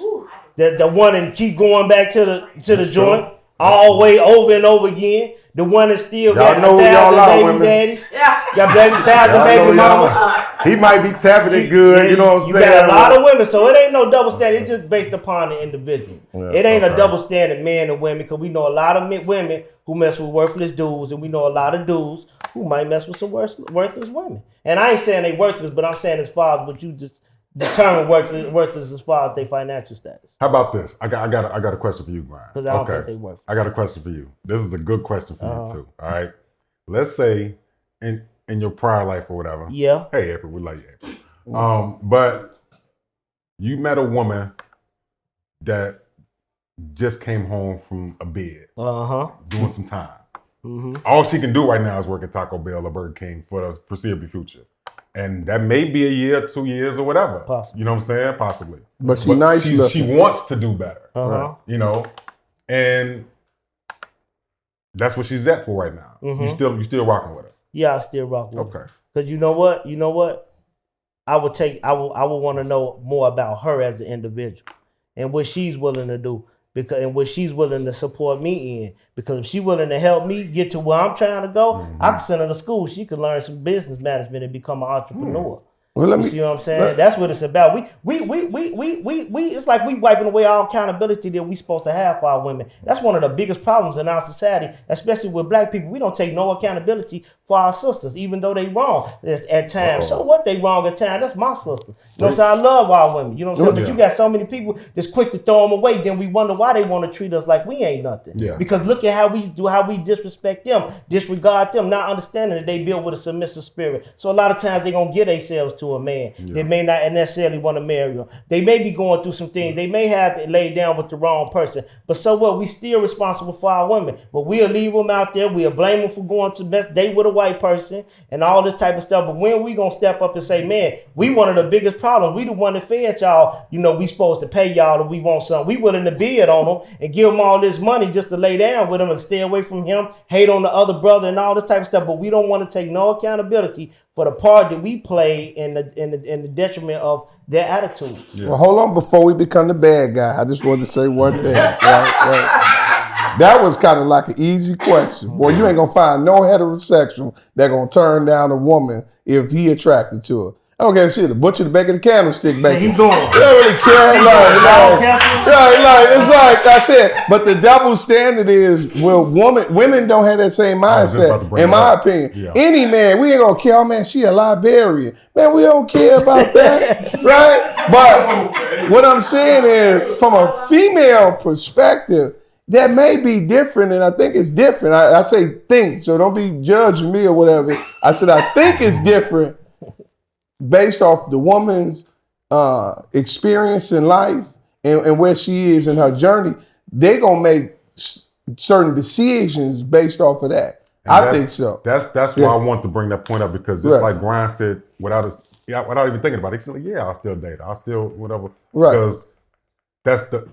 The one that keep going back to the joint all the way over and over again. The one that still got 1,000 baby daddies. Got 1,000 baby mamas. He might be tapping it good. You know what I'm saying? You got a lot of women, so it ain't no double standard. It's just based upon the individual. It ain't a double standard man and women because we know a lot of women who mess with worthless dudes, and we know a lot of dudes who might mess with some worthless women. And I ain't saying they worthless, but I'm saying as far as what you just determine worthless as far as their financial status. How about this? I got a question for you, Brian. Because I don't think they worthless. I got a question for you. This is a good question for you too. All right. Let's say in your prior life or whatever. Yeah. Hey, April, we like you, April. But you met a woman that just came home from a bed. Doing some time. All she can do right now is work at Taco Bell or Burger King for the foreseeable future. And that may be a year, 2 years, or whatever. Possibly. You know what I'm saying? Possibly. But she wants to do better. You know? And that's what she's at for right now. You still rocking with her. Yeah, I still rock with her. Because you know what? I would want to know more about her as an individual and what she's willing to do. And what she's willing to support me in. Because if she's willing to help me get to where I'm trying to go, I can send her to school. She can learn some business management and become an entrepreneur. You see what I'm saying? That's what it's about. We it's like we wiping away all accountability that we supposed to have for our women. That's one of the biggest problems in our society, especially with black people. We don't take no accountability for our sisters, even though they wrong at times. So what they wrong at times? That's my sister. You know what I'm saying? I love our women. You know what I'm saying? But you got so many people that's quick to throw them away. Then we wonder why they want to treat us like we ain't nothing. Because look at how we disrespect them, disregard them, not understanding that they built with a submissive spirit. So a lot of times they gonna get themselves to to a man. They may not necessarily want to marry him. They may be going through some things. They may have it laid down with the wrong person. But so what? We still responsible for our women. But we'll leave them out there. We'll blame them for going to best date with a white person and all this type of stuff. But when we gonna step up and say, man, we one of the biggest problems. We the one that fed y'all. You know, we supposed to pay y'all if we want something. We willing to bid on them and give them all this money just to lay down with them and stay away from him, hate on the other brother and all this type of stuff. But we don't want to take no accountability for the part that we play in the detriment of their attitudes. Well, hold on before we become the bad guy. I just wanted to say one thing. Right. That was kind of like an easy question. Boy, you ain't gonna find no heterosexual that gonna turn down a woman if he attracted to her. Okay, shit, the butcher, the baker, the candlestick baker. He going. You don't really care. It's like I said, but the double standard is, well, women don't have that same mindset, in my opinion. Yeah. Any man, we ain't gonna care, oh man, she a Liberian. Man, we don't care about that, right? But what I'm saying is, from a female perspective, that may be different, and I think it's different. I say think, so don't be judging me or whatever. I said I think it's different based off the woman's experience in life and where she is in her journey. They gonna make certain decisions based off of that. I think so. That's why I want to bring that point up, because just like Brian said, without even thinking about it, he said, yeah, I'll still date her. I'll still whatever. Right. Because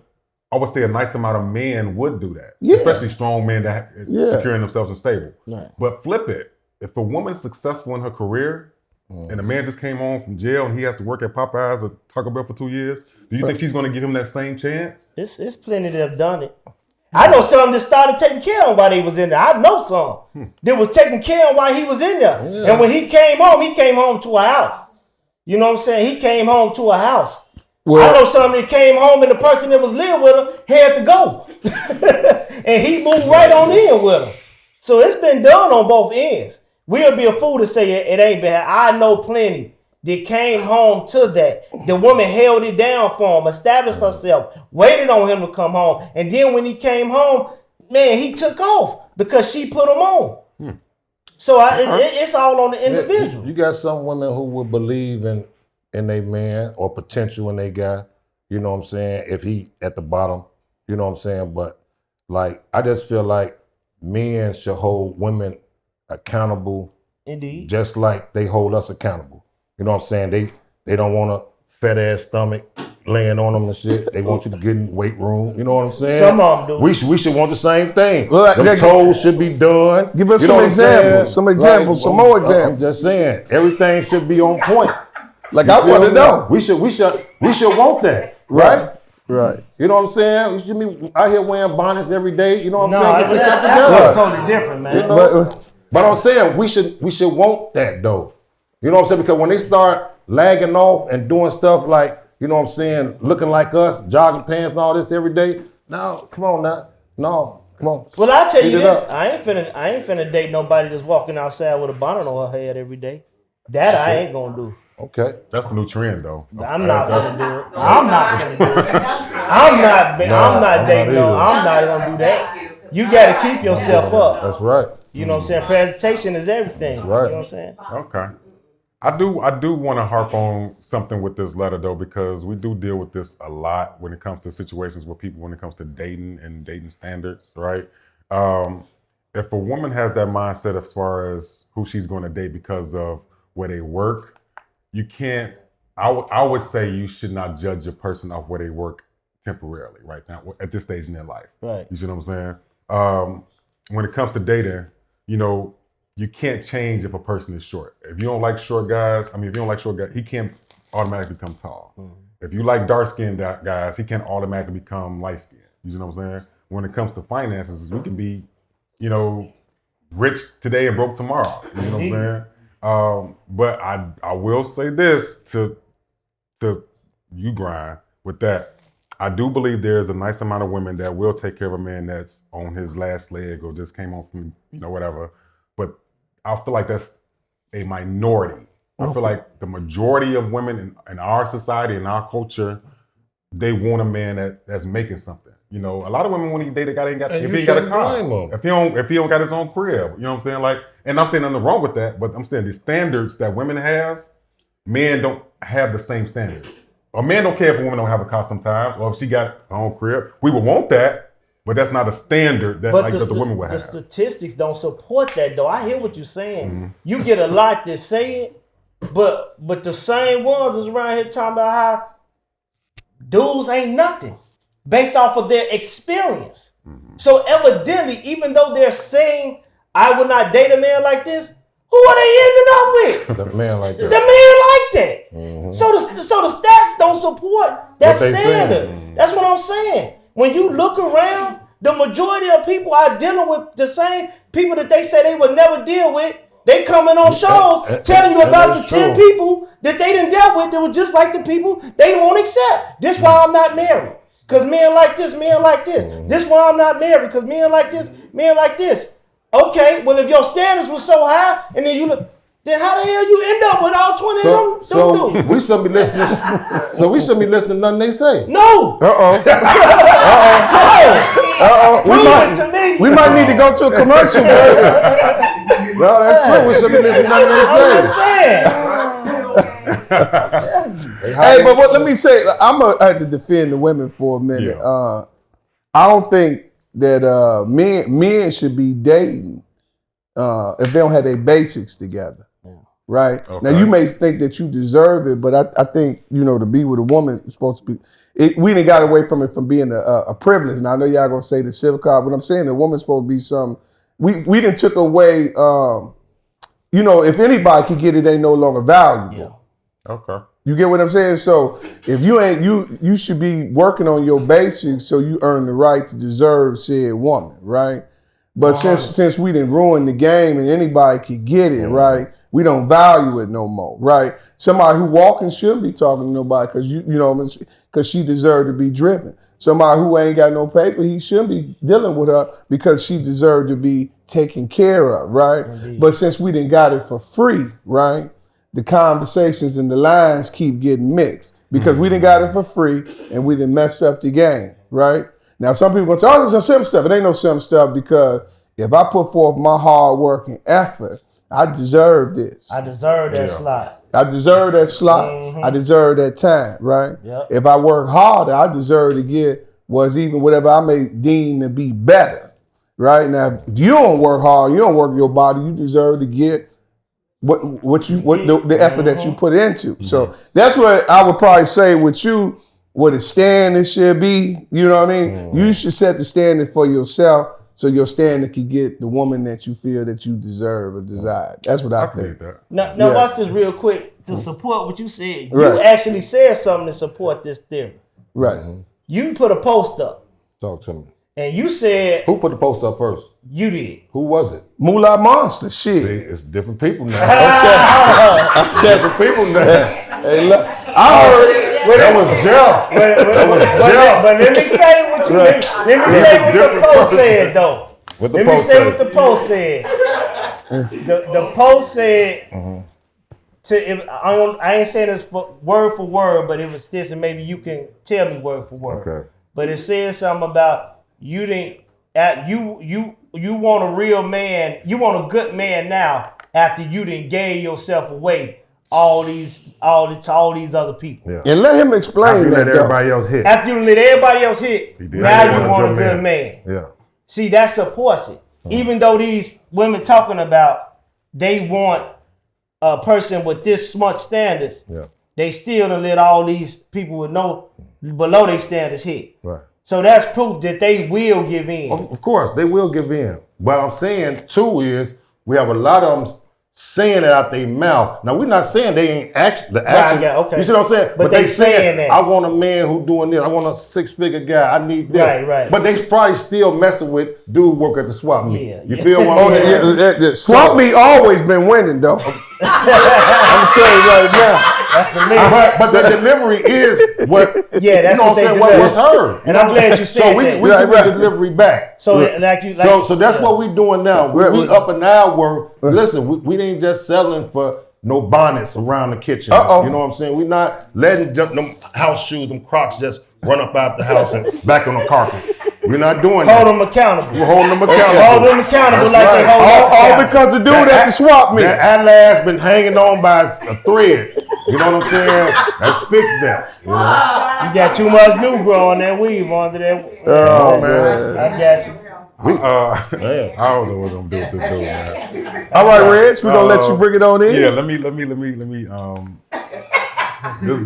I would say a nice amount of men would do that, especially strong men that is securing themselves and stable. Right. But flip it. If a woman is successful in her career, and a man just came home from jail and he has to work at Popeyes or Taco Bell for 2 years, do you think she's going to give him that same chance? It's plenty that have done it. I know some that started taking care of him while they was in there. I know some that was taking care of him while he was in there. Yeah. And when he came home to a house. You know what I'm saying? He came home to a house. Well, I know some that came home and the person that was living with him had to go. And he moved right on in with him. So it's been done on both ends. We'll be a fool to say it ain't bad. I know plenty that came home to that. The woman held it down for him, established herself, waited on him to come home. And then when he came home, man, he took off because she put him on. So it's all on the individual. You got some women who will believe in a man or potential in a guy, you know what I'm saying, if he at the bottom, you know what I'm saying? But like, I just feel like men should hold women accountable, indeed, just like they hold us accountable. You know what I'm saying? They don't want a fat ass stomach laying on them and shit. They want you to get in weight room. You know what I'm saying? Some of them do. We should want the same thing. The toes should be done. Give us some examples. Some examples. Some more examples. I'm just saying, everything should be on point. Like I want to know. We should want that, right? Right. You know what I'm saying? You should be out here wearing bonnets every day. You know what I'm saying? That's totally different, man. You know? But I'm saying we should want that though. You know what I'm saying? Because when they start lagging off and doing stuff like, you know what I'm saying, looking like us, jogging pants and all this every day. No, come on now. No, come on. Well, I'll tell you this. I ain't finna date nobody that's walking outside with a bonnet on her head every day. That I ain't gonna do. Okay. That's the new trend though. I'm not gonna do it. I'm not gonna do it. I'm not dating no. I'm not gonna do that. You gotta keep yourself up. That's right. You know what I'm saying? Presentation is everything. That's right. You know what I'm saying? Okay. I do want to harp on something with this letter though, because we do deal with this a lot when it comes to situations with people, when it comes to dating and dating standards, right? If a woman has that mindset as far as who she's going to date because of where they work, you can't, I would say you should not judge a person off where they work temporarily right now at this stage in their life. Right. You see what I'm saying? When it comes to dating, you know, you can't change if a person is short. If you don't like short guys, he can't automatically become tall. Mm-hmm. If you like dark-skinned guys, he can't automatically become light-skinned. You know what I'm saying? When it comes to finances, we can be, you know, rich today and broke tomorrow. You know what I'm saying? But I will say this to you, Grind, with that. I do believe there's a nice amount of women that will take care of a man that's on his last leg or just came home from, you know, whatever. But I feel like that's a minority. I feel like the majority of women in our society, in our culture, they want a man that's making something. You know, a lot of women want to date a guy that ain't got a car. If he don't got his own crib, you know what I'm saying? Like, and I'm saying nothing wrong with that, but I'm saying the standards that women have, men don't have the same standards. A man don't care if a woman don't have a car sometimes, or if she got her own crib. We would want that, but that's not a standard that the women would have. The statistics don't support that, though. I hear what you're saying. You get a lot that say it, but the same ones is around here talking about how dudes ain't nothing based off of their experience. So evidently, even though they're saying, I would not date a man like this, who are they ending up with? The man like that. The man like that. So the stats don't support that standard. That's what I'm saying. When you look around, the majority of people are dealing with the same people that they say they would never deal with. They coming on shows telling you about the 10 people that they done dealt with that were just like the people they won't accept. This why I'm not married. Because men like this, men like this. This why I'm not married. Because men like this, men like this. Okay, well, if your standards were so high, and then you look, then how the hell you end up with all 20 of them? So we shouldn't be listening. So we shouldn't be listening to nothing they say. No. We might need to go to a commercial break. No, that's true. We shouldn't be listening to nothing they say. I'm just saying. Hey, but let me say, I have to defend the women for a minute. Yeah. I don't think that men should be dating if they don't have their basics together, right? Okay. Now you may think that you deserve it, but I think to be with a woman is supposed to be. We didn't got away from it from being a privilege. And I know y'all gonna say the civic card, but I'm saying the woman's supposed to be some. We didn't took away. If anybody could get it, they no longer valuable. Yeah. Okay. You get what I'm saying? So if you ain't you should be working on your basics so you earn the right to deserve said woman, right? But since we didn't ruin the game and anybody could get it, right? We don't value it no more, right? Somebody who walking shouldn't be talking to nobody because because she deserved to be driven. Somebody who ain't got no paper, he shouldn't be dealing with her because she deserved to be taken care of, right? Indeed. But since we didn't got it for free, right? The conversations and the lines keep getting mixed because we didn't got it for free and we didn't mess up the game, right? Now, some people gonna say, oh, there's some simple stuff. It ain't no simple stuff because if I put forth my hard work and effort, I deserve this. I deserve that slot. I deserve that slot. I deserve that time, right? Yep. If I work harder, I deserve to get whatever I may deem to be better, right? Now, if you don't work hard, you don't work your body, you deserve to get the effort that you put into. So that's what I would probably say with you, what a standard should be. You know what I mean? You should set the standard for yourself so your standard can get the woman that you feel that you deserve or desire. That's what I think. Now watch this real quick to support what you said. You actually said something to support this theory. Right. You put a post up. Talk to me. And you said... Who put the post up first? You did. Who was it? Moolah Monster. Shit. See, it's different people now. Different people now. Hey, look. I heard that was Jeff. That was Jeff. But let me say what you let me say what the post said though. What the let post me say said. what the post said. The post said I ain't saying this for word, but it was this, and maybe you can tell me word for word. Okay. But it says something about you didn't you want a real man, you want a good man now after you didn't gave yourself away all these other people. Yeah. And let him explain After you that. let everybody else hit. After you let everybody else hit, now you want a good man. Yeah. See, that supports it. Even though these women talking about they want a person with this much standards, they still done let all these people with no below their standards hit. Right. So that's proof that they will give in. Of course, they will give in. But I'm saying too is we have a lot of them saying it out their mouth. Now we're not saying they ain't the action. Okay. You see what I'm saying? But they saying that. I want a man who doing this. I want a 6-figure guy. I need this. Right. But they probably still messing with dude work at the swap meet. Yeah. You feel what I'm saying? Swap meet always been winning though. I'm telling you right now. That's the me. But the delivery is what. That's you know what they I'm saying, deliver. what's heard. And I'm glad you said so we that. give the delivery back. So So that's what we doing now. We up in our work. Listen, we ain't just selling for no bonnets around the kitchen. You know what I'm saying? We not letting them house shoes, them Crocs just run up out the house and back on the carpet. We're not doing Hold that. them accountable. We're holding them accountable. Hold them accountable That's like they right. hold us All accountable. because the dude at the swap meet. That eyelash been hanging on by a thread. You know what I'm saying? Let's fix that. You know? You got too much Negro on that weave under there. Oh, man. I got you. I don't know what I'm gonna do with this dude, man. All right, Reg, we're gonna let you bring it on in. Yeah, let me.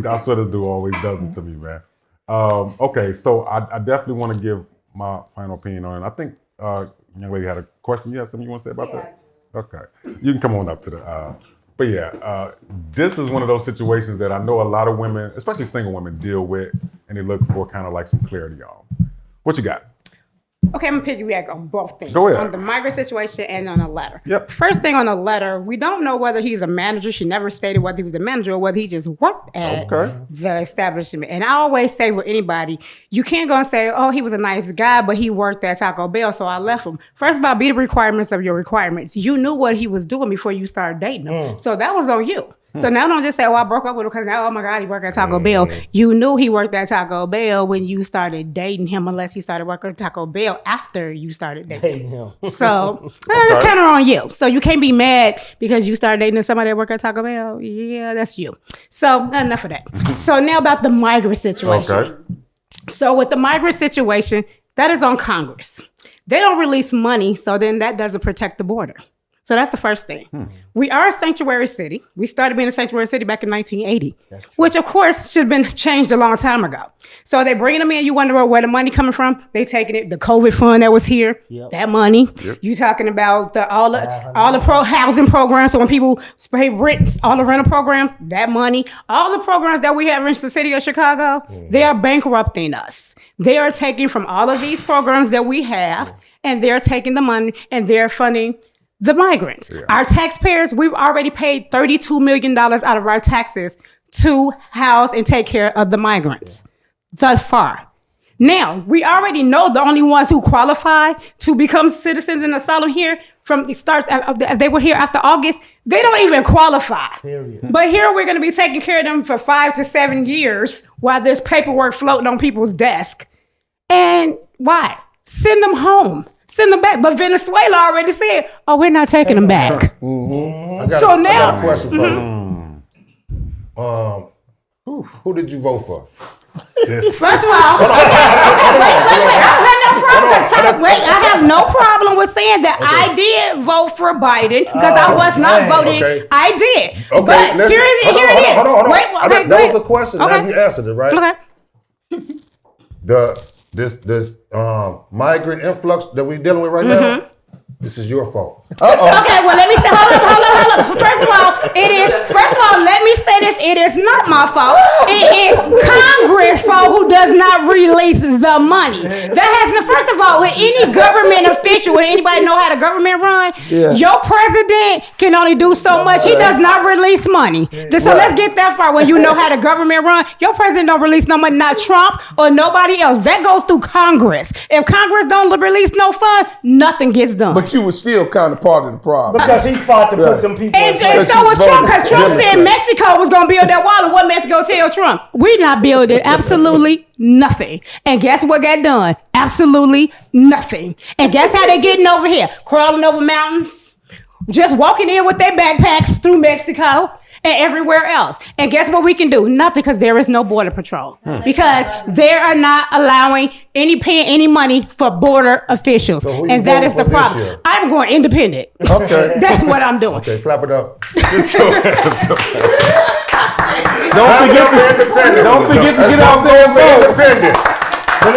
I swear this dude always does this to me, man. Okay, so I definitely want to give my final opinion on it. I think young lady had a question. You have something you want to say about that? Okay, you can come on up to the. But yeah, this is one of those situations that I know a lot of women, especially single women, deal with, and they look for kind of like some clarity on. What you got? Okay, I'm gonna piggyback on both things. Go ahead. On the migrant situation and on a letter. Yep. First thing on a letter, we don't know whether he's a manager. She never stated whether he was a manager or whether he just worked at the establishment. And I always say with anybody, you can't go and say, oh, he was a nice guy, but he worked at Taco Bell, so I left him. First of all, be the requirements of your requirements. You knew what he was doing before you started dating him. So that was on you. So now don't just say, oh, I broke up with him because now, oh my God, he worked at Taco Bell. You knew he worked at Taco Bell when you started dating him, unless he started working at Taco Bell after you started dating him. So it's kind of on you. So you can't be mad because you started dating somebody that worked at Taco Bell. Yeah, that's you. So enough of that. So now about the migrant situation. Okay. So with the migrant situation, that is on Congress. They don't release money, so then that doesn't protect the border. So that's the first thing. We are a sanctuary city. We started being a sanctuary city back in 1980, which of course should have been changed a long time ago. So they bringing them in. You wonder where the money coming from? They taking it. The COVID fund that was here, that money. You talking about all the pro housing programs. So when people pay rent, all the rental programs, that money, all the programs that we have in the city of Chicago, they are bankrupting us. They are taking from all of these programs that we have, and they're taking the money and they're funding the migrants. Our taxpayers, we've already paid $32 million out of our taxes to house and take care of the migrants thus far. Now, we already know the only ones who qualify to become citizens in asylum here from the starts if they were here after August, they don't even qualify. Period. But here we're going to be taking care of them for 5 to 7 years while there's paperwork floating on people's desk. And why? Send them home. Send them back. But Venezuela already said, oh, we're not taking them back. I got a question for you. Who did you vote for? First of all, I have no problem with saying that I did vote for Biden because I was not voting. Okay. I did. Okay, But listen. here it is. Hold on. Wait, okay, that was a question. Okay. Now you answered it, right? Okay. This migrant influx that we're dealing with right now, this is your fault. Okay, well, let me say, hold up. First of all, let me say this. It is not my fault. It is Congress' fault who does not release the money. First of all, with any government official, when anybody know how the government run, your president can only do so much. He does not release money. So let's get that far. When you know how the government run, your president don't release no money, not Trump or nobody else. That goes through Congress. If Congress don't release no fund, nothing gets done. But you were still kind of part of the problem. Because he fought to put them people in And place. so was Trump, because Trump said Mexico was going to build that wall. And what Mexico tell Trump? We not building absolutely nothing. And guess what got done? Absolutely nothing. And guess how they getting over here? Crawling over mountains, just walking in with their backpacks through Mexico and everywhere else. And guess what we can do? Nothing, because there is no border patrol. Because they are not allowing paying any money for border officials. So and that is the problem. I'm going independent. Okay. That's what I'm doing. Okay, clap it up. Don't forget to get out there and vote. But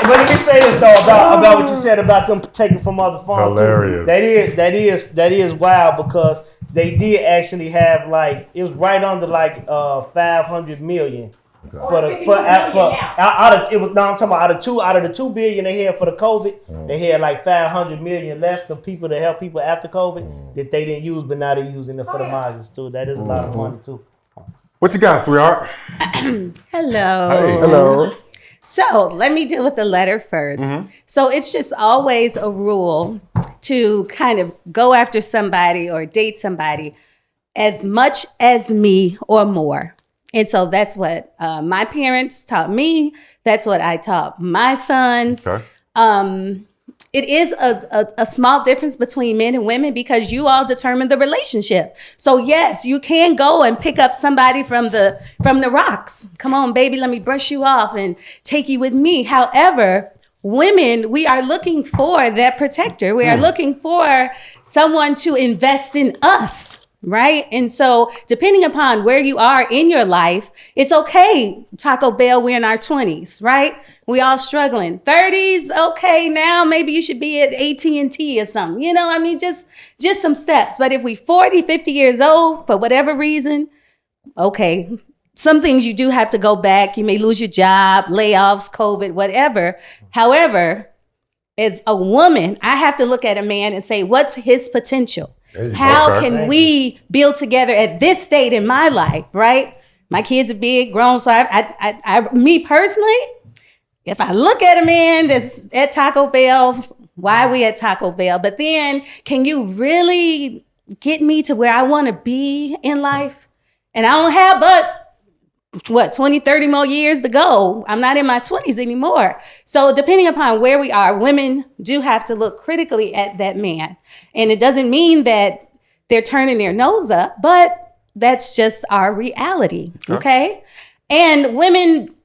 let me say this though about what you said about them taking from other funds. Hilarious. Too. That is wild, because they did actually have it was right under $500 million out of the $2 billion they had for the COVID. They had $500 million left of people to help people after COVID that they didn't use, but now they're using it for the migrants too. That is a lot of money too. What you got, sweetheart? Hello. Hey. Hello. So let me deal with the letter first. So it's just always a rule to kind of go after somebody or date somebody as much as me or more. And so that's what my parents taught me. That's what I taught my sons. Okay. it is a small difference between men and women because you all determine the relationship. So yes, you can go and pick up somebody from the rocks. Come on, baby, let me brush you off and take you with me. However, women, we are looking for that protector. We are looking for someone to invest in us. Right. And so depending upon where you are in your life, it's okay. Taco Bell, we're in our 20s, right? We all struggling. 30s, okay, now maybe you should be at AT&T or something. You know, I mean, just some steps. But if we 40, 50 years old, for whatever reason, okay, some things you do have to go back. You may lose your job, layoffs, COVID, whatever. However, as a woman, I have to look at a man and say, what's his potential? How can we build together at this state in my life, right? My kids are big, grown, so I me personally, if I look at a man that's at Taco Bell, why are we at Taco Bell? But then, can you really get me to where I want to be in life? And I don't have but 20, 30 more years to go. I'm not in my 20s anymore. So depending upon where we are, women do have to look critically at that man. And it doesn't mean that they're turning their nose up, but that's just our reality, okay? And women,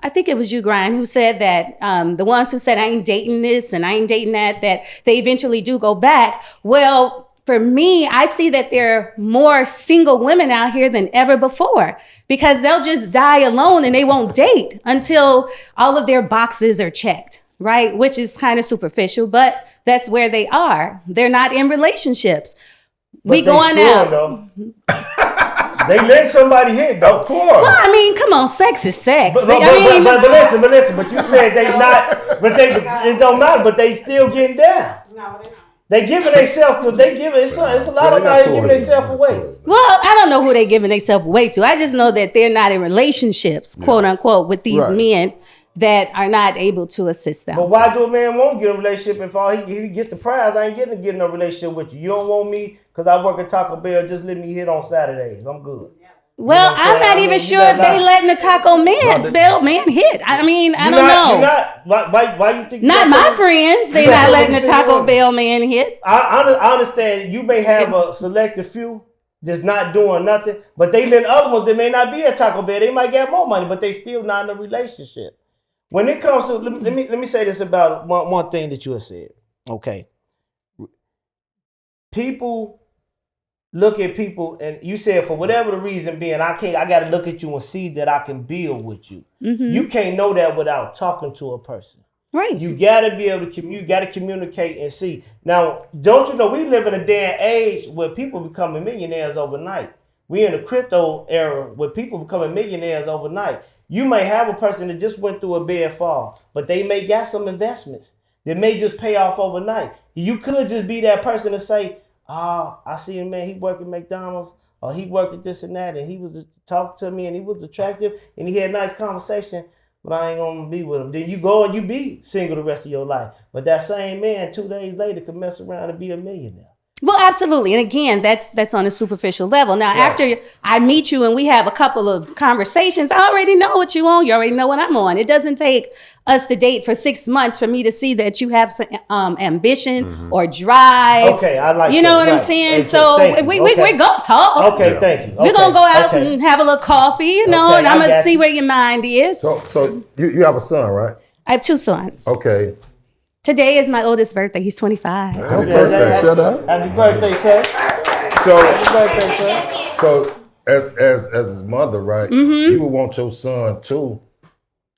I think it was you, Brian, who said that the ones who said, I ain't dating this and I ain't dating that they eventually do go back. Well, for me, I see that there are more single women out here than ever before because they'll just die alone and they won't date until all of their boxes are checked, right? Which is kind of superficial, but that's where they are. They're not in relationships. We going out. Though. They let somebody hit, though. Of course. Well, I mean, come on, sex is sex. But listen. But you said they not. But it don't matter. But they still getting down. No, they not. They giving themselves to. It's a lot of guys giving themselves away. Well, I don't know who they giving themselves away to. I just know that they're not in relationships, quote unquote, with these men that are not able to assist them. But why do a man won't get a relationship if all he get the prize? I ain't getting a relationship with you. You don't want me because I work at Taco Bell. Just let me hit on Saturdays. I'm good. Well, you know I'm not even sure if they letting the Taco Bell man hit. I mean, I don't know. You're not. Why you think? Not my friends. They not letting the Taco Bell man hit. I understand. You may have a selective few just not doing nothing, but they letting other ones that may not be at Taco Bell. They might get more money, but they still not in a relationship. When it comes to let me say this about one thing that you have said. Okay, people look at people, and you said for whatever the reason being, I got to look at you and see that I can build with you. Mm-hmm. You can't know that without talking to a person. Right. You got to be able to communicate and see. Now, don't you know we live in a day and age where people becoming millionaires overnight. We in a crypto era where people becoming millionaires overnight. You may have a person that just went through a bad fall, but they may got some investments that may just pay off overnight. You could just be that person to say, I see him, man, he worked at McDonald's, or he worked at this and that, and he was talk to me, and he was attractive, and he had a nice conversation, but I ain't gonna be with him. Then you go and you be single the rest of your life. But that same man 2 days later could mess around and be a millionaire. Well, absolutely. And again, that's on a superficial level. Now, after I meet you and we have a couple of conversations, I already know what you on. You already know what I'm on. It doesn't take us to date for 6 months for me to see that you have some ambition or drive. Okay, I like you know what I'm saying? Okay, so we're going to talk. Okay, thank you. We're going to go out and have a little coffee, you know, and I'm going to see where your mind is. So you have a son, right? I have 2 sons. Okay. Today is my oldest birthday. He's 25. Happy birthday, shut up. Happy birthday, sir. Happy birthday, sir. So as his mother, right, you would want your son too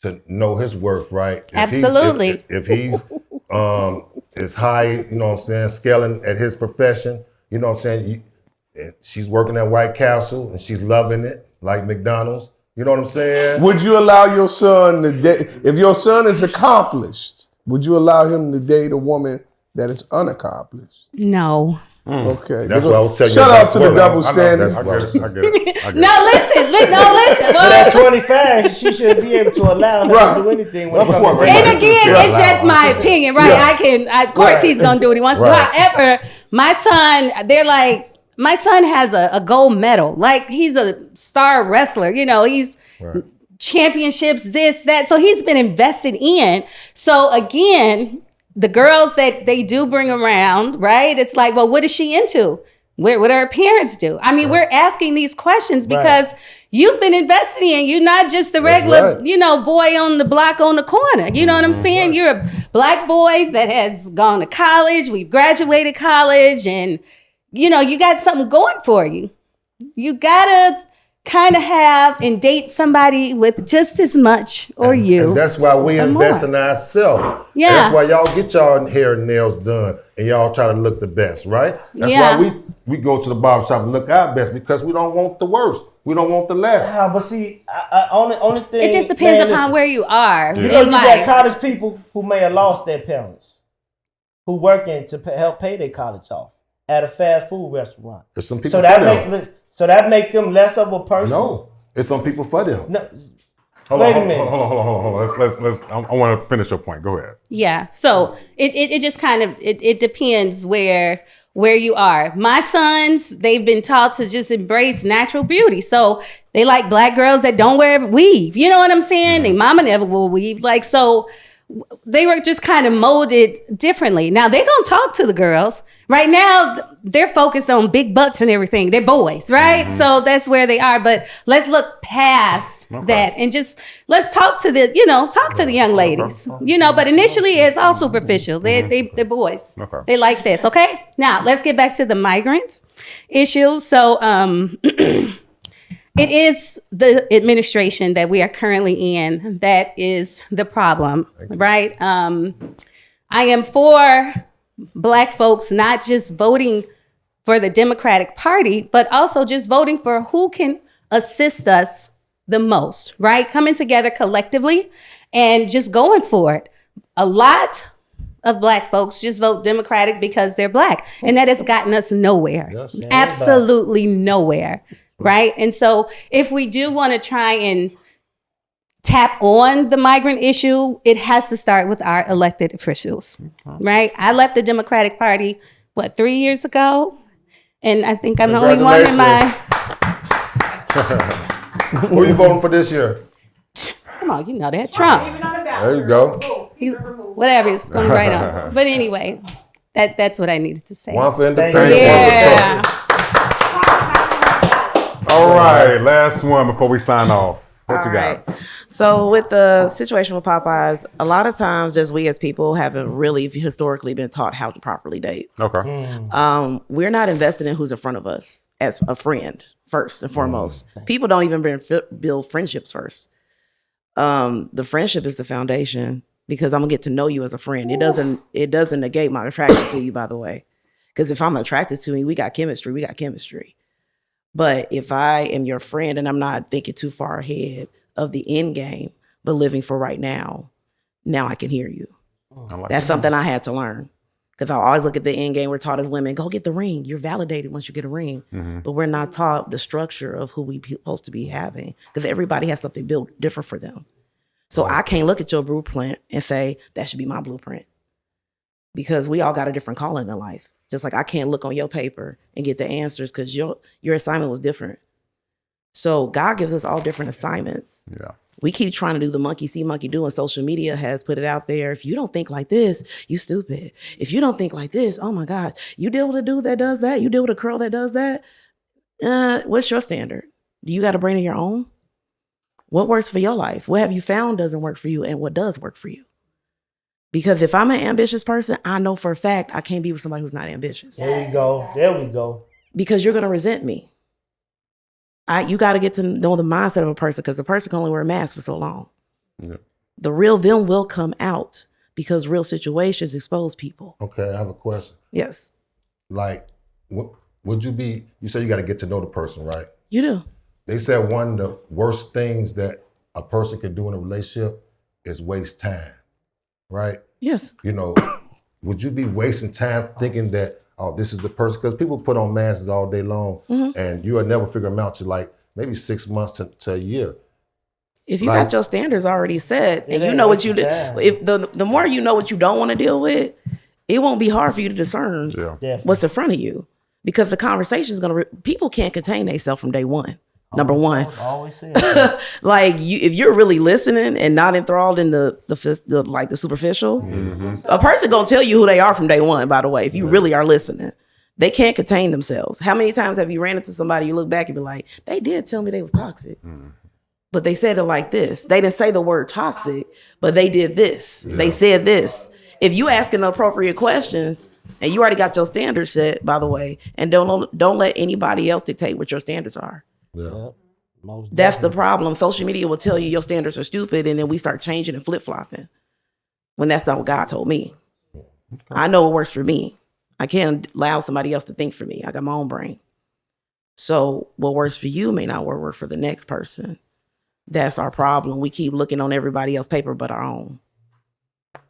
to know his worth, right? Absolutely. If he's is high, you know what I'm saying, scaling at his profession, you know what I'm saying, she's working at White Castle and she's loving it, like McDonald's. You know what I'm saying? Would you allow your son to date, if your son is accomplished, would you allow him to date a woman that is unaccomplished? No. Okay. That's what I was telling you. Shout out to the double standard. I get it. No, listen. But at 25, she should be able to allow him to do anything. And again, it's just my opinion, right? Yeah. Of course he's going to do what he wants to do. However, my son, my son has a gold medal. Like, he's a star wrestler. You know, he's championships, this, that. So he's been invested in. So again, the girls that they do bring around, right? It's like, well, what is she into? What do her parents do? I mean, we're asking these questions because you've been invested in. You're not just the regular, boy on the block on the corner. You know what I'm saying? You're a black boy that has gone to college. We've graduated college, and you got something going for you. You gotta kind of have and date somebody with just as much you. And that's why we invest in ourselves. Yeah. That's why y'all get y'all hair and nails done and y'all try to look the best, right? That's why we go to the barbershop and look our best, because we don't want the worst. We don't want the less. But see, only thing... It just depends upon where you are. You got college people who may have lost their parents, who working to help pay their college off at a fast food restaurant. There's some people so that make them less of a person? No, it's some people for them. No. Wait a minute. Hold on. Let's. I want to finish your point. Go ahead. Yeah. So it just kind of it depends where you are. My sons, they've been taught to just embrace natural beauty. So they like black girls that don't wear weave. You know what I'm saying? Their mama never wore weave. So they were just kind of molded differently. Now they're gonna talk to the girls. Right now, they're focused on big butts and everything. They're boys, right? So that's where they are. But let's look past that and just let's talk to the young ladies. But initially it's all superficial. They're boys. Okay. They like this. Okay. Now let's get back to the migrant issue. So it is the administration that we are currently in that is the problem, right? I am for Black folks not just voting for the Democratic Party, but also just voting for who can assist us the most, right? Coming together collectively and just going for it. A lot of Black folks just vote Democratic because they're Black, and that has gotten us nowhere. Yes. Absolutely nowhere, right? And so if we do want to try and tap on the migrant issue, it has to start with our elected officials, right? I left the Democratic Party, 3 years ago? And I think I'm the only one in my... Who are you voting for this year? Come on, that. Trump. There you go. Whatever, it's going right on. But anyway, that's what I needed to say. One for independent, yeah. One for Trump. All right, last one before we sign off. What you got? So with the situation with Popeyes, a lot of times just we as people haven't really historically been taught how to properly date. Okay. We're not invested in who's in front of us as a friend first and foremost. People don't even build friendships first. The friendship is the foundation, because I'm gonna get to know you as a friend. It doesn't negate my attraction to you, by the way. Because if I'm attracted to you, we got chemistry. But if I am your friend and I'm not thinking too far ahead of the end game, but living for right now I can hear you. That's something I had to learn. Because I always look at the end game. We're taught as women, go get the ring. You're validated once you get a ring. But we're not taught the structure of who we're supposed to be having. Because everybody has something built different for them. So I can't look at your blueprint and say, that should be my blueprint. Because we all got a different calling in life. Just like I can't look on your paper and get the answers because your assignment was different. So God gives us all different assignments. Yeah. We keep trying to do the monkey see, monkey do, and social media has put it out there. If you don't think like this, you stupid. If you don't think like this, oh my gosh, you deal with a dude that does that? You deal with a girl that does that? What's your standard? Do you got a brain of your own? What works for your life? What have you found doesn't work for you, and what does work for you? Because if I'm an ambitious person, I know for a fact I can't be with somebody who's not ambitious. There we go. Because you're going to resent me. You got to get to know the mindset of a person, because a person can only wear a mask for so long. Yeah. The real them will come out because real situations expose people. Okay, I have a question. Yes. Like, would you say you got to get to know the person, right? You do. They said one of the worst things that a person can do in a relationship is waste time, right? Yes. Would you be wasting time thinking that, this is the person? Because people put on masks all day long, and you will never figure them out to like maybe 6 months to a year. If you got your standards already set, and you know what you do, if the more you know what you don't want to deal with, it won't be hard for you to discern what's in front of you. Because the conversation is people can't contain themselves from day one. Number one. Always say it. Like if you're really listening and not enthralled in the superficial, a person gonna tell you who they are from day one. By the way, if you really are listening, they can't contain themselves. How many times have you ran into somebody, you look back and be like, they did tell me they was toxic, but they said it like this. They didn't say the word toxic, but they did this. Yeah. They said this. If you asking the appropriate questions and you already got your standards set, by the way, and don't let anybody else dictate what your standards are. Yeah. That's the problem. Social media will tell you your standards are stupid, and then we start changing and flip-flopping when that's not what God told me. I know what works for me. I can't allow somebody else to think for me. I got my own brain. So what works for you may not work for the next person. That's our problem. We keep looking on everybody else's paper but our own.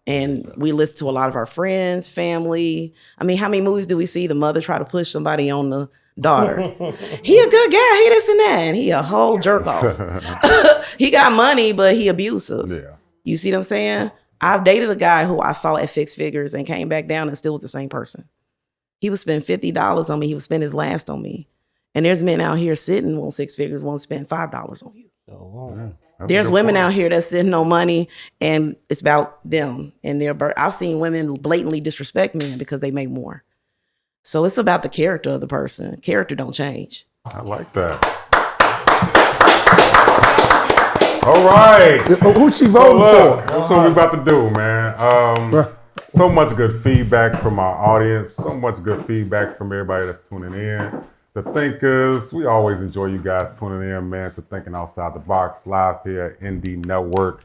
And we listen to a lot of our friends, family. I mean, how many movies do we see the mother try to push somebody on the daughter? He a good guy, he this and that, and he a whole jerk off. He got money, but he abusive. Yeah. You see what I'm saying? I've dated a guy who I saw at 6 figures and came back down and still with the same person. He would spend $50 on me. He would spend his last on me. And there's men out here sitting on 6 figures won't spend $5 on you. There's women out here that's sitting on money and it's about them and their I've seen women blatantly disrespect men because they make more. So it's about the character of the person. Character don't change. I like that. All right. Who she voting for? That's what we about to do, man. So much good feedback from our audience. So much good feedback from everybody that's tuning in. The thinkers, we always enjoy you guys tuning in, man, to Thinking Outside the Box, live here at ND Network.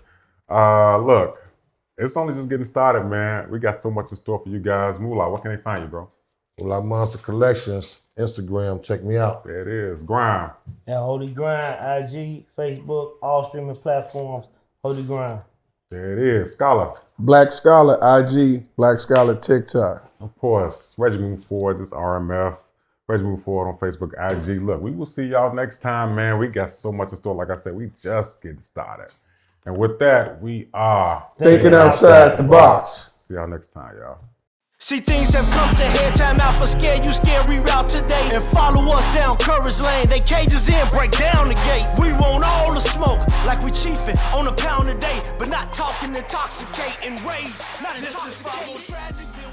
Look, it's only just getting started, man. We got so much in store for you guys. Moolah, where can they find you, bro? Moolah Monster Collections, Instagram, check me out. There it is, Grind. And Holy Grind, IG, Facebook, all streaming platforms, Holy Grind. There it is, Scholar. Black Scholar, IG, Black Scholar, TikTok. Of course, Reggie Move Forward, this RMF. Reggie Move Forward on Facebook, IG. Look, we will see y'all next time, man. We got so much in store. Like I said, we just getting started. And with that, we are Thinking Outside the Box. See y'all next time, y'all. See, things have come to head, time out for scare you, reroute today. And follow us down Courage Lane, they cages in, break down the gates. We want all the smoke, like we chiefin' on a pound a day, but not talking intoxicating rage, not intoxicating tragic.